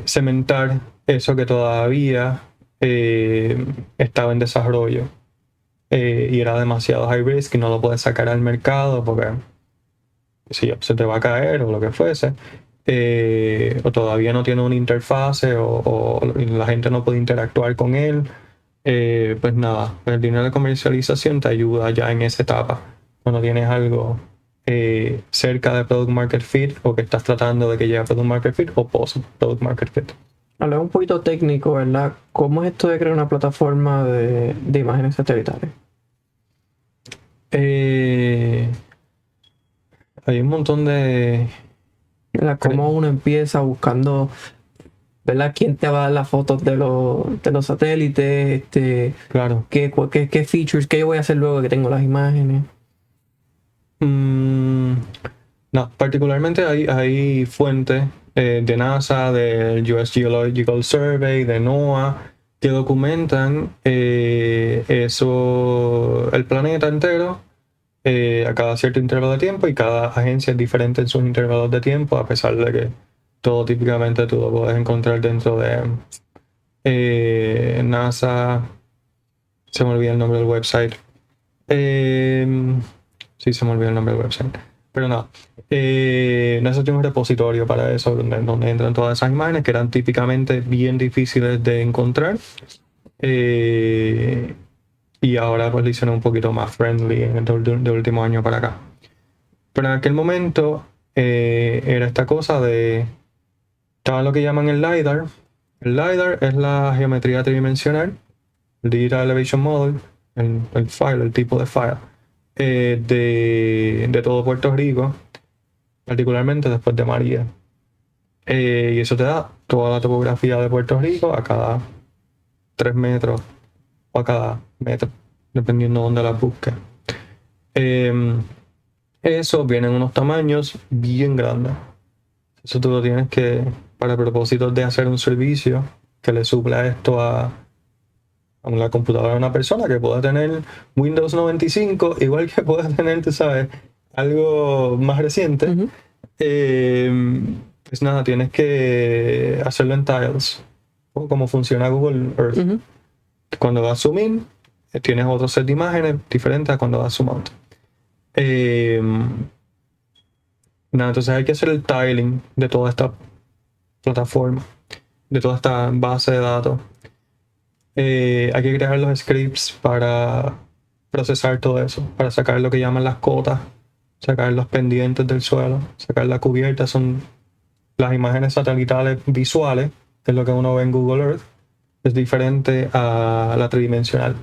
cementar eso que todavía estaba en desarrollo, y era demasiado high risk y no lo puedes sacar al mercado porque si se te va a caer o lo que fuese, o todavía no tiene una interfase o la gente no puede interactuar con él. Pues nada, el dinero de comercialización te ayuda ya en esa etapa, cuando tienes algo cerca de Product Market Fit, o que estás tratando de que llegue a Product Market Fit, o post Product Market Fit. Hablar un poquito técnico, ¿verdad? ¿Cómo es esto de crear una plataforma de imágenes satelitales? Hay un montón de... ¿Cómo uno empieza buscando, ¿verdad? ¿Quién te va a dar las fotos de los satélites? Claro. ¿Qué features? ¿Qué yo voy a hacer luego que tengo las imágenes? No, particularmente hay fuentes de NASA, del US Geological Survey, de NOAA, que documentan eso, el planeta entero, a cada cierto intervalo de tiempo, y cada agencia es diferente en sus intervalos de tiempo, a pesar de que todo típicamente tú lo puedes encontrar dentro de NASA. Se me olvida el nombre del website. Sí, se me olvidó el nombre del website. Pero no. NASA tiene un repositorio para eso, donde entran todas esas imágenes que eran típicamente bien difíciles de encontrar. Y ahora pues lo hicieron un poquito más friendly en el último año para acá. Pero en aquel momento era esta cosa de... Estaba lo que llaman el LiDAR. El LiDAR es la geometría tridimensional, el Digital Elevation Model, el file, el tipo de file, de todo Puerto Rico, particularmente después de María. Y eso te da toda la topografía de Puerto Rico a cada 3 metros o a cada metro, dependiendo de dónde la busques. Eso viene en unos tamaños bien grandes. Eso tú lo tienes que, para propósitos de hacer un servicio que le supla esto a la computadora de una persona, que pueda tener Windows 95, igual que pueda tener, tú sabes, algo más reciente. Pues nada, tienes que hacerlo en tiles, como funciona Google Earth. Cuando vas a zoom in, tienes otro set de imágenes diferentes a cuando vas a zoom out. Nada, entonces hay que hacer el tiling de toda esta plataforma, de toda esta base de datos. Hay que crear los scripts para procesar todo eso, para sacar lo que llaman las cotas, sacar los pendientes del suelo, sacar la cubierta. Son las imágenes satelitales visuales, que es lo que uno ve en Google Earth. Es diferente a la tridimensional.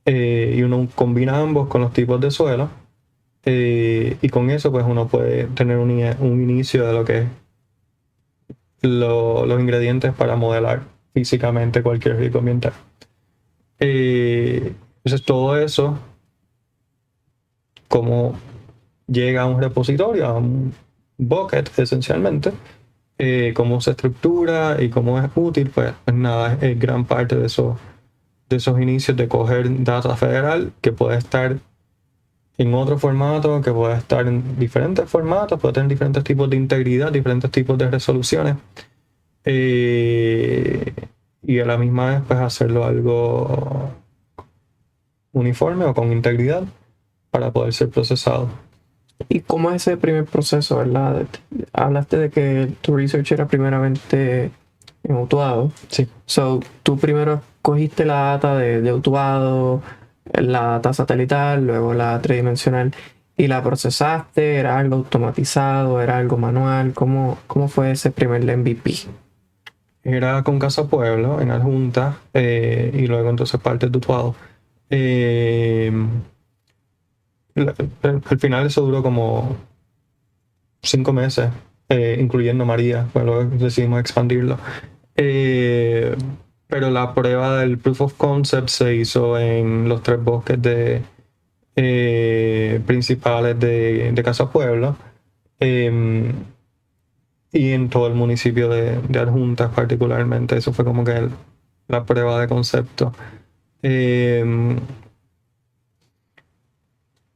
Y uno combina ambos con los tipos de suelo. Y con eso pues uno puede tener un inicio de lo que es los ingredientes para modelar físicamente cualquier riesgo ambiental. Entonces todo eso, como llega a un repositorio, a un bucket esencialmente, cómo se estructura y cómo es útil, pues nada, es gran parte de esos inicios de coger data federal que puede estar en otro formato, que puede estar en diferentes formatos, puede tener diferentes tipos de integridad, diferentes tipos de resoluciones, y a la misma vez pues hacerlo algo uniforme o con integridad para poder ser procesado. ¿Y cómo es ese primer proceso, verdad? Hablaste de que tu research era primeramente en Utuado. Sí. So, tú primero cogiste la data de Utuado, la data satelital, luego la tridimensional, y la procesaste. ¿Era algo automatizado? ¿Era algo manual? ¿Cómo fue ese primer MVP? Era con Casa Pueblo en Adjunta, y luego entonces parte de Utuado. Al final eso duró como 5 meses, incluyendo María, pues luego decidimos expandirlo. Pero la prueba del proof of concept se hizo en los 3 bosques principales de Casa Pueblo, y en todo el municipio de Adjuntas particularmente. Eso fue como que la prueba de concepto.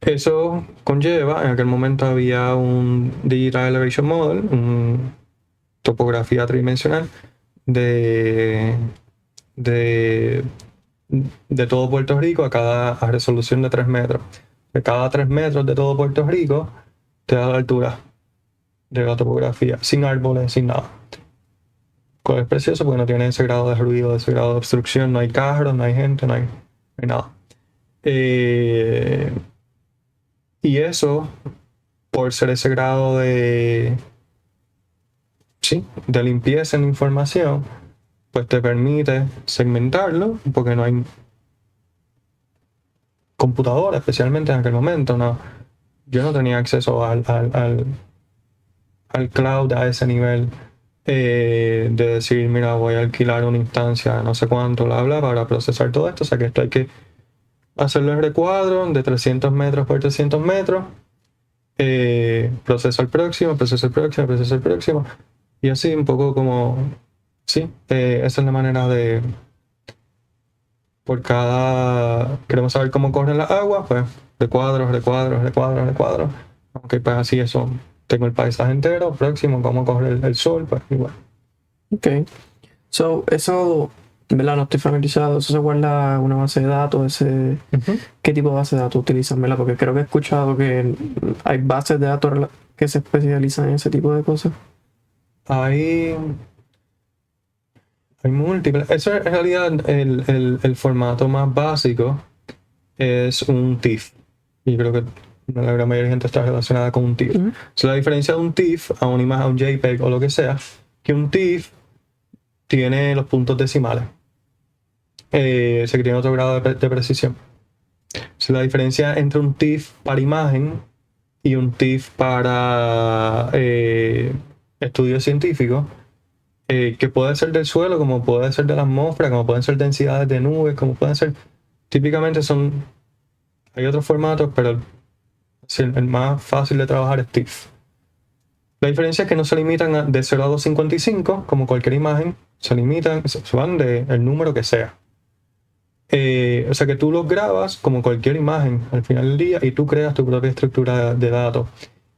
Eso conlleva, en aquel momento había un Digital Elevation Model, una topografía tridimensional de todo Puerto Rico a resolución de 3 metros. De cada 3 metros de todo Puerto Rico te da la altura de la topografía, sin árboles, sin nada. Es precioso porque no tiene ese grado de ruido, ese grado de obstrucción, no hay carros, no hay gente, no hay nada. Y eso, por ser ese grado de limpieza en la información, pues te permite segmentarlo, porque no hay computadora, especialmente en aquel momento. No, yo no tenía acceso al cloud a ese nivel, de decir, mira, voy a alquilar una instancia no sé cuánto, bla, bla, para procesar todo esto. O sea que esto hay que hacerlo en recuadro de 300 metros por 300 metros, proceso el próximo, proceso el próximo, proceso el próximo, y así un poco como, esa es la manera de, por cada, queremos saber cómo corren las aguas, pues recuadros, recuadros, recuadros, recuadros. Ok, pues así eso, tengo el paisaje entero, próximo, cómo corre el sol, pues igual. Ok. So, eso, ¿verdad? No estoy familiarizado. Eso se guarda en una base de datos. ¿Qué tipo de base de datos utilizan, verdad? Porque creo que he escuchado que hay bases de datos que se especializan en ese tipo de cosas. Hay múltiples. Eso en realidad el formato más básico es un TIFF. Y creo que la gran mayoría de gente está relacionada con un TIFF. So, la diferencia de un TIFF a una imagen, a un JPEG o lo que sea, que un TIFF tiene los puntos decimales. Se tiene otro grado de precisión. So, la diferencia entre un TIFF para imagen y un TIFF para estudio científico, que puede ser del suelo, como puede ser de la atmósfera, como pueden ser densidades de nubes, como pueden ser, típicamente hay otros formatos, pero el más fácil de trabajar es TIFF. La diferencia es que no se limitan de 0 a 255, como cualquier imagen, se van del número que sea. O sea que tú los grabas como cualquier imagen al final del día y tú creas tu propia estructura de datos.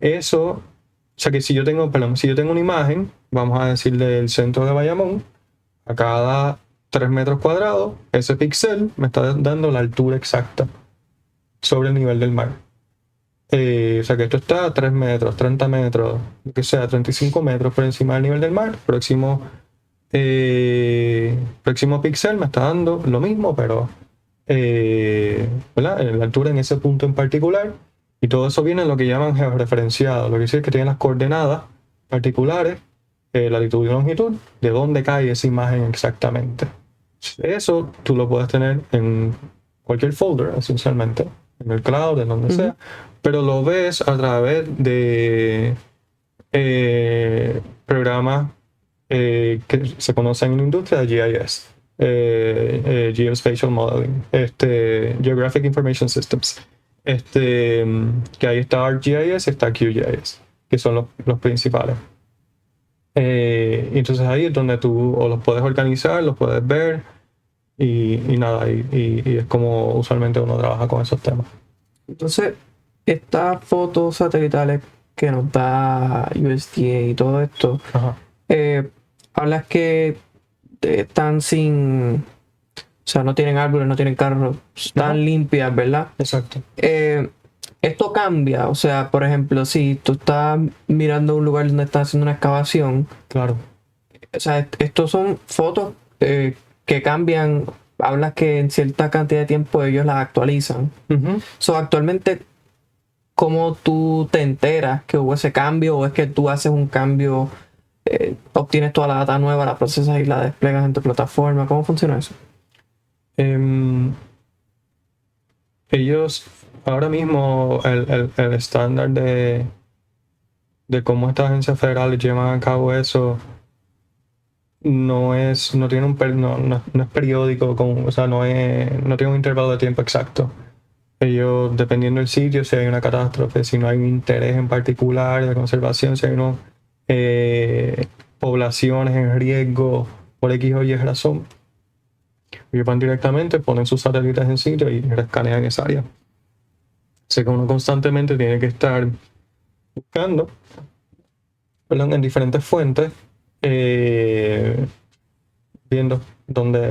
Eso, o sea que si yo tengo una imagen, vamos a decirle del centro de Bayamón, a cada 3 metros cuadrados, ese píxel me está dando la altura exacta sobre el nivel del mar. O sea que esto está a 3 metros, 30 metros, lo que sea, 35 metros por encima del nivel del mar. Próximo píxel me está dando lo mismo, pero ¿verdad? La altura en ese punto en particular. Y todo eso viene en lo que llaman georreferenciado. Lo que dice es que tienen las coordenadas particulares, latitud y longitud, de dónde cae esa imagen exactamente. Eso tú lo puedes tener en cualquier folder, esencialmente, en el cloud, en donde sea, pero lo ves a través de programas que se conocen en la industria de GIS, Geospatial Modeling, Geographic Information Systems. Que ahí está ArcGIS y está QGIS, que son los principales. Y entonces ahí es donde tú o los puedes organizar, los puedes ver y nada, y es como usualmente uno trabaja con esos temas. Entonces, estas fotos satelitales que nos da USDA y todo esto, Ajá. hablas que están sin, o sea, no tienen árboles, no tienen carros, están Ajá. limpias, ¿verdad? Exacto. Esto cambia, o sea, por ejemplo, si tú estás mirando un lugar donde están haciendo una excavación, Claro. o sea, estos son fotos que cambian, hablas que en cierta cantidad de tiempo ellos las actualizan. So, actualmente, ¿cómo tú te enteras que hubo ese cambio o es que tú haces un cambio, obtienes toda la data nueva, la procesas y la desplegas en tu plataforma? ¿Cómo funciona eso? Ellos, ahora mismo, el estándar de cómo estas agencias federales llevan a cabo eso no tiene no es periódico, o sea, no tiene un intervalo de tiempo exacto. Ellos, dependiendo del sitio, si hay una catástrofe, si no hay un interés en particular de conservación, si hay poblaciones en riesgo por X o Y razón, ellos van directamente, ponen sus satélites en sitio y escanean esa área. Así que uno constantemente tiene que estar buscando, en diferentes fuentes, viendo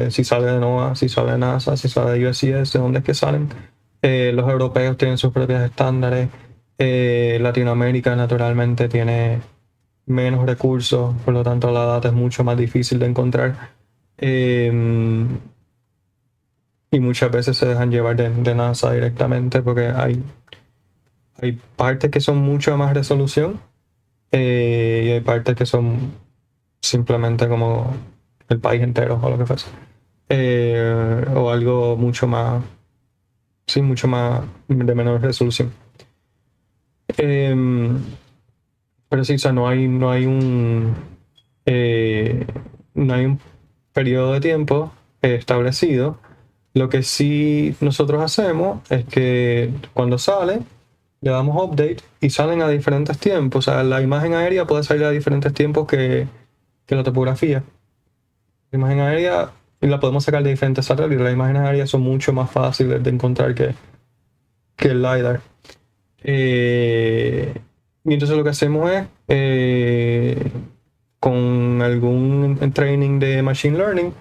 si sale de NOAA, si sale de NASA, si sale de USGS, de dónde es que salen. Los europeos tienen sus propios estándares. Latinoamérica naturalmente tiene menos recursos, por lo tanto la data es mucho más difícil de encontrar. Y muchas veces se dejan llevar de NASA directamente porque hay partes que son mucho más resolución y hay partes que son simplemente como el país entero o lo que fuese. O algo mucho más de menor resolución. Pero sí, o sea, no hay un periodo de tiempo establecido. Lo que sí nosotros hacemos es que cuando sale, le damos update y salen a diferentes tiempos. O sea, la imagen aérea puede salir a diferentes tiempos que la topografía. La imagen aérea la podemos sacar de diferentes satélites. Las imágenes aéreas son mucho más fáciles de encontrar que el LiDAR. Y entonces lo que hacemos es, con algún training de Machine Learning,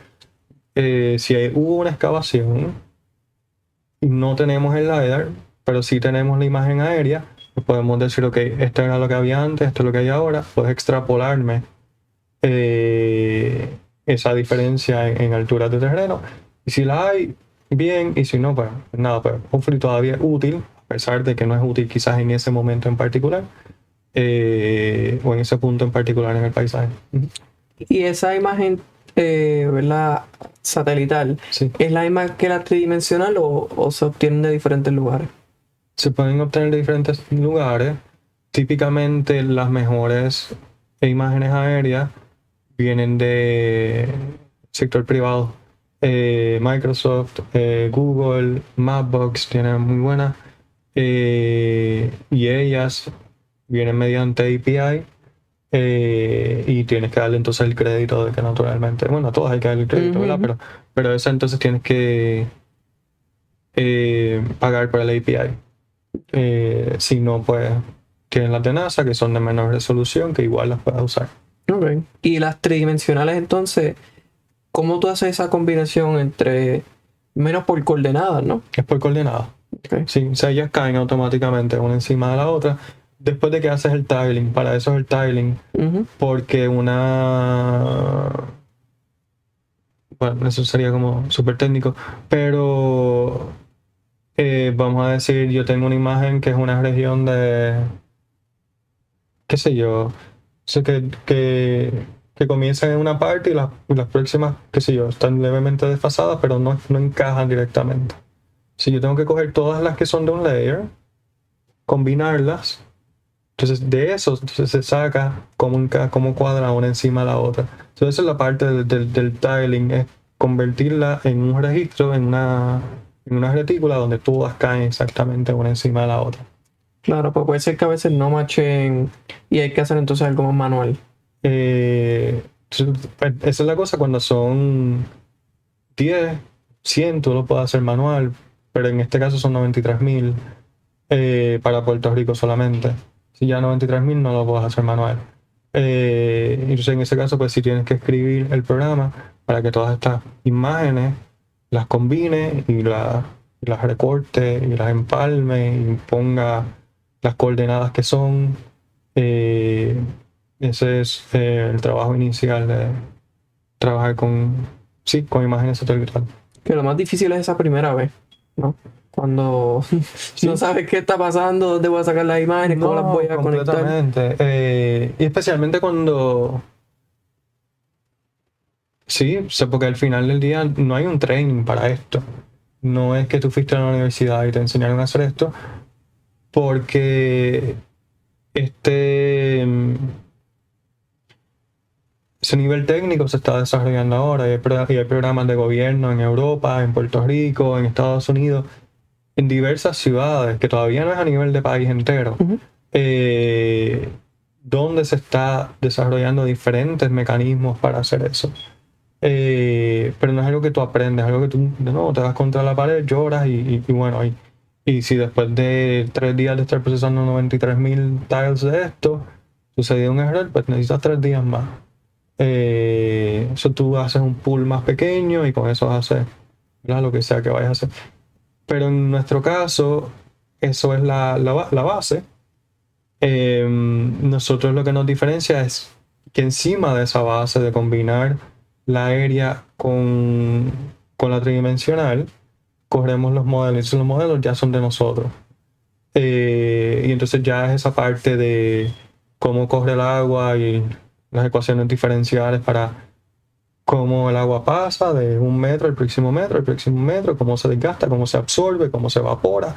si hubo una excavación y no tenemos el LiDAR, pero sí tenemos la imagen aérea, pues podemos decir, ok, esto era lo que había antes, esto es lo que hay ahora, puedes extrapolarme esa diferencia en alturas de terreno, y si la hay, bien, y si no, pues nada, pues hopefully todavía es útil, a pesar de que no es útil quizás en ese momento en particular, o en ese punto en particular en el paisaje. Y esa imagen, ¿verdad? Satelital, Sí. ¿es la misma que la tridimensional o se obtienen de diferentes lugares? Se pueden obtener de diferentes lugares. Típicamente las mejores imágenes aéreas vienen de sector privado. Microsoft, Google, Mapbox tienen muy buenas. Y ellas vienen mediante API. Y tienes que darle entonces el crédito de que naturalmente, bueno, a todas hay que darle el crédito, ¿verdad? Pero esa entonces tienes que pagar por el API. Si no, pues tienen las de NASA que son de menor resolución que igual las puedes usar. Okay. Y las tridimensionales entonces, ¿cómo tú haces esa combinación entre menos por coordenadas, no? Es por coordenadas. Okay. Sí, o sea, ellas caen automáticamente una encima de la otra después de que haces el tiling. Para eso es el tiling. Porque bueno, eso sería como súper técnico, pero vamos a decir, yo tengo una imagen que es una región de, qué sé yo, sé que comienzan en una parte y las próximas, qué sé yo, están levemente desfasadas, pero no encajan directamente. Si yo tengo que coger todas las que son de un layer, combinarlas, Entonces de eso entonces se saca cómo cuadra una encima de la otra. Entonces esa es la parte del tiling, es convertirla en un registro, en una retícula donde todas caen exactamente una encima de la otra. Claro, pues puede ser que a veces no machen y hay que hacer entonces algo más manual. Esa es la cosa cuando son 10, 100, tú lo puedes hacer manual, pero en este caso son 93.000 para Puerto Rico solamente. Si ya 93.000 no lo puedes hacer manual. Entonces en ese caso pues si tienes que escribir el programa para que todas estas imágenes las combine y las recorte y las empalme y ponga las coordenadas que son. Ese es el trabajo inicial de trabajar con imágenes satelitales. Que lo más difícil es esa primera vez, ¿no? Cuando no sabes qué está pasando, dónde voy a sacar las imágenes, cómo las voy a conectar. Completamente. Y especialmente cuando... Sí, porque al final del día no hay un training para esto. No es que tú fuiste a la universidad y te enseñaron a hacer esto, porque ese nivel técnico se está desarrollando ahora y hay programas de gobierno en Europa, en Puerto Rico, en Estados Unidos, en diversas ciudades, que todavía no es a nivel de país entero, donde se está desarrollando diferentes mecanismos para hacer eso. Pero no es algo que tú aprendes, es algo que tú no te vas contra la pared, lloras y bueno, y si después de 3 días de estar procesando 93.000 tiles de esto, sucedió un error, pues necesitas 3 días más. Eso tú haces un pool más pequeño y con eso haces, ¿verdad?, lo que sea que vayas a hacer. Pero en nuestro caso, eso es la base. Nosotros lo que nos diferencia es que encima de esa base de combinar la aérea con la tridimensional, corremos los modelos y los modelos ya son de nosotros. Y entonces ya es esa parte de cómo corre el agua y las ecuaciones diferenciales para cómo el agua pasa de un metro al próximo metro, cómo se desgasta, cómo se absorbe, cómo se evapora,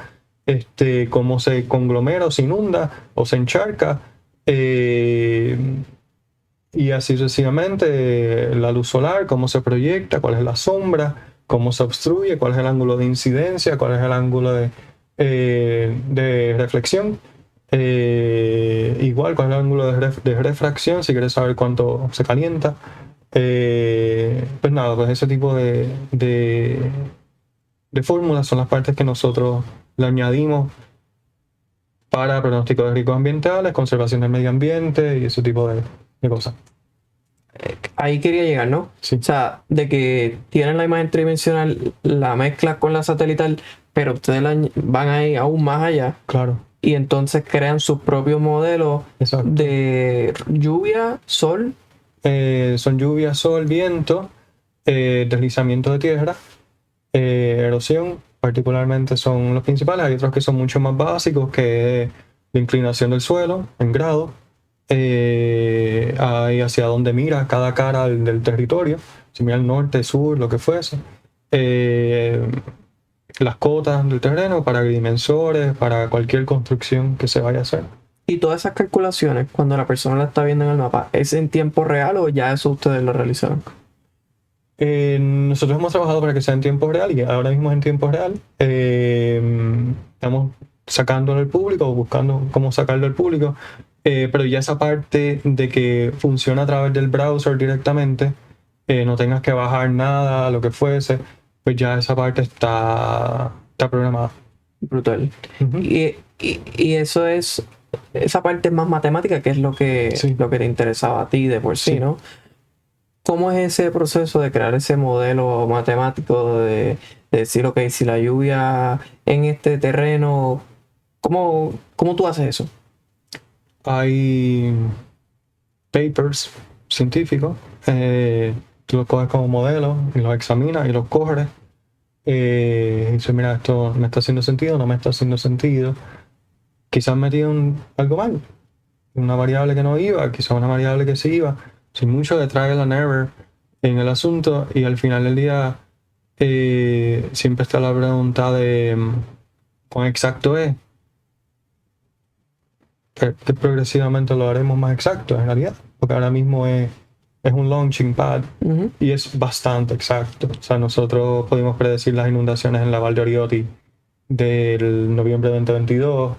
cómo se conglomera o se inunda o se encharca. Y así sucesivamente, la luz solar, cómo se proyecta, cuál es la sombra, cómo se obstruye, cuál es el ángulo de incidencia, cuál es el ángulo de reflexión. Igual, cuál es el ángulo de refracción, si quieres saber cuánto se calienta. Pues nada, pues ese tipo de fórmulas son las partes que nosotros le añadimos para pronóstico de riesgos ambientales, conservación del medio ambiente y ese tipo de cosas. Ahí quería llegar, ¿no? Sí. O sea, de que tienen la imagen tridimensional, la mezcla con la satelital, pero ustedes van a ir aún más allá. Claro. Y entonces crean sus propios modelos. Exacto. De lluvia, sol. Son lluvia, sol, viento, deslizamiento de tierra, erosión, particularmente son los principales. Hay otros que son mucho más básicos, que es la inclinación del suelo en grado. Hay hacia dónde mira cada cara del territorio, si mira al norte, sur, lo que fuese. Las cotas del terreno para agrimensores, para cualquier construcción que se vaya a hacer. Y todas esas calculaciones, cuando la persona la está viendo en el mapa, ¿es en tiempo real o ya eso ustedes lo realizaron? Nosotros hemos trabajado para que sea en tiempo real y ahora mismo es en tiempo real. Estamos sacándolo al público o buscando cómo sacarlo al público. Pero ya esa parte de que funciona a través del browser directamente, no tengas que bajar nada, lo que fuese, pues ya esa parte está programada. Brutal. Y eso es, esa parte más matemática, que es lo que te interesaba a ti de por sí, ¿no? ¿Cómo es ese proceso de crear ese modelo matemático de decir, ok, si la lluvia en este terreno, ¿cómo tú haces eso? Hay papers científicos, tú los coges como modelo y los examinas y los corres. Y dices, mira, esto me está haciendo sentido, no me está haciendo sentido. Quizás metí algo mal, una variable que no iba, quizás una variable que sí iba. Sin mucho de trial and error en el asunto, y al final del día siempre está la pregunta de cuán exacto es. que progresivamente lo haremos más exacto en realidad, porque ahora mismo es un launching pad y es bastante exacto. O sea, nosotros pudimos predecir las inundaciones en la Val de Oriotti del noviembre de 2022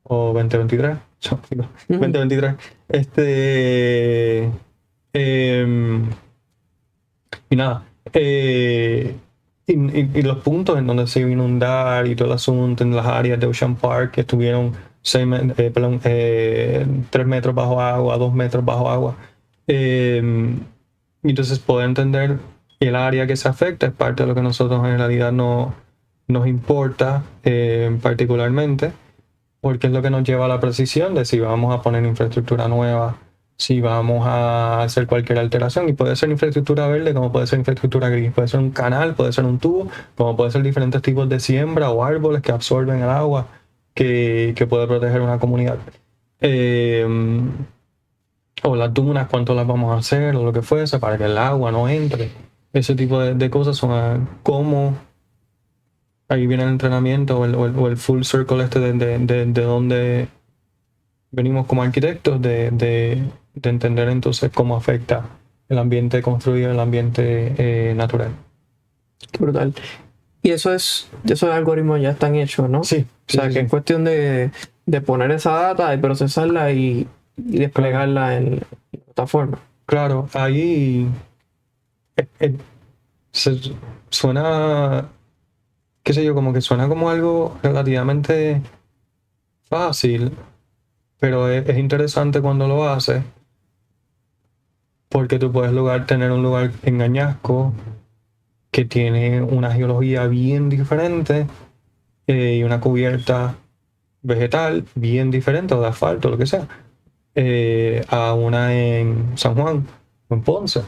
o 2023, 2023. Y nada, y los puntos en donde se iba a inundar y todo el asunto en las áreas de Ocean Park que estuvieron 3 metros bajo agua, 2 metros bajo agua. Y entonces poder entender el área que se afecta es parte de lo que nosotros en realidad no nos importa particularmente, porque es lo que nos lleva a la precisión de si vamos a poner infraestructura nueva, si vamos a hacer cualquier alteración, y puede ser infraestructura verde como puede ser infraestructura gris, puede ser un canal, puede ser un tubo, como puede ser diferentes tipos de siembra o árboles que absorben el agua que puede proteger una comunidad. O las dunas, cuánto las vamos a hacer o lo que fuese para que el agua no entre. Ese tipo de cosas son como ahí viene el entrenamiento o el full circle de donde venimos como arquitectos, de entender entonces cómo afecta el ambiente construido, el ambiente natural. Qué brutal. Y esos algoritmos ya están hechos, ¿no? Sí. O sea, que es cuestión de poner esa data y procesarla y desplegarla en la plataforma. Claro, ahí suena, qué sé yo, como que suena como algo relativamente fácil, pero es interesante cuando lo haces, porque tú puedes tener un lugar en Añasco que tiene una geología bien diferente y una cubierta vegetal bien diferente, o de asfalto, lo que sea, a una en San Juan, o en Ponce,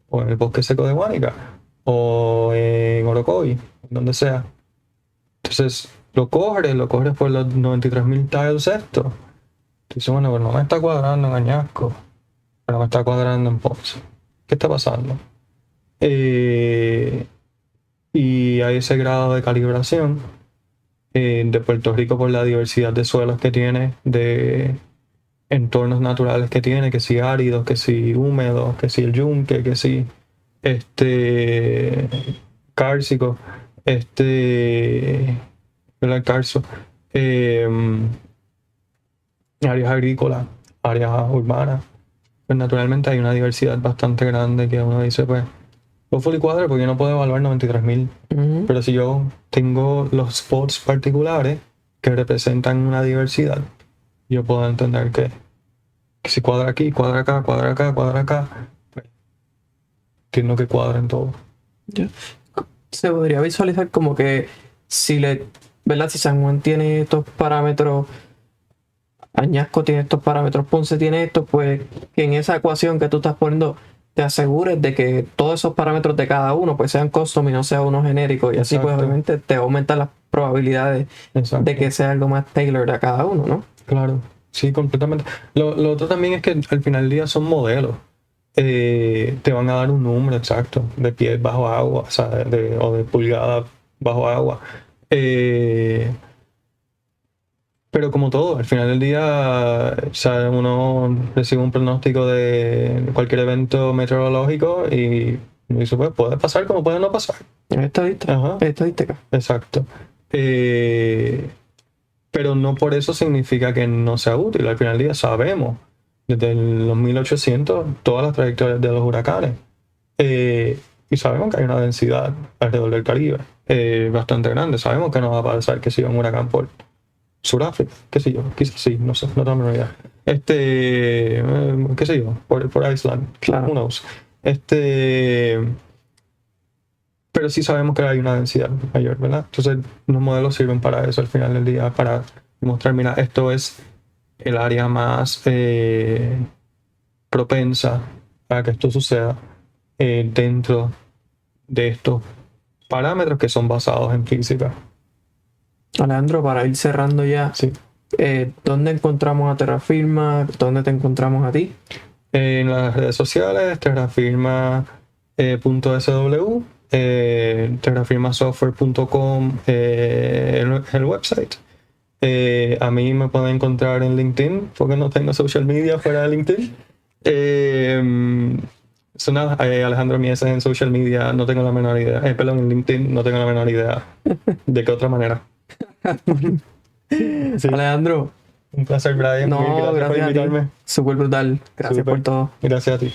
o en el bosque seco de Guánica, o en Orocovi, donde sea. Entonces lo coges por los 93,000 tiles estos. Dices, bueno, pero no me está cuadrando en Añasco, pero me está cuadrando en Ponce. ¿Qué está pasando? Y hay ese grado de calibración de Puerto Rico por la diversidad de suelos que tiene, de entornos naturales que tiene, que si áridos, que si húmedos, que si el yunque, que si cárcico, el carso, áreas agrícolas, áreas urbanas. Pues naturalmente hay una diversidad bastante grande que uno dice, pues, lo fully cuadra porque yo no puedo evaluar 93,000. Pero si yo tengo los spots particulares que representan una diversidad, yo puedo entender que si cuadra aquí, cuadra acá, cuadra acá, cuadra acá, pues, entiendo que cuadra en todo. Se podría visualizar como que ¿verdad? Si San Juan tiene estos parámetros, Añasco tiene estos parámetros, Ponce tiene estos, pues que en esa ecuación que tú estás poniendo te asegures de que todos esos parámetros de cada uno pues sean custom y no sea uno genérico, y así pues obviamente te aumentan las probabilidades de que sea algo más tailored a cada uno, ¿no? Claro, sí, completamente. Lo otro también es que al final del día son modelos. Te van a dar un número exacto de pies bajo agua, o sea, o de pulgadas bajo agua. Pero como todo, al final del día, o sea, uno recibe un pronóstico de cualquier evento meteorológico y eso puede pasar como puede no pasar. Es estadística. Ajá. Es estadística. Exacto. Pero no por eso significa que no sea útil. Al final del día sabemos desde los 1800 todas las trayectorias de los huracanes. Y sabemos que hay una densidad alrededor del Caribe bastante grande. Sabemos que no va a pasar que siga un huracán por Sudáfrica, qué sé yo, quizás sí, no sé, no tengo ni idea. Qué sé yo, por Island, claro. Who knows. Pero sí sabemos que hay una densidad mayor, ¿verdad? Entonces los modelos sirven para eso al final del día, para demostrar, mira, esto es el área más propensa a que esto suceda dentro de estos parámetros que son basados en física. Alejandro, para ir cerrando ya, sí. ¿Dónde encontramos a Terrafirma? ¿Dónde te encontramos a ti? En las redes sociales, terrafirma.sw, terrafirmasoftware.com el website. A mí me pueden encontrar en LinkedIn, porque no tengo social media fuera de LinkedIn. So nada, Alejandro Mieses en social media, no tengo la menor idea. Perdón, en LinkedIn no tengo la menor idea de qué otra manera. Sí. Alejandro. Un placer, Brian. No, Gracias por gracias a ti. invitarme. Súper brutal. Gracias Súper. por todo. Gracias a ti.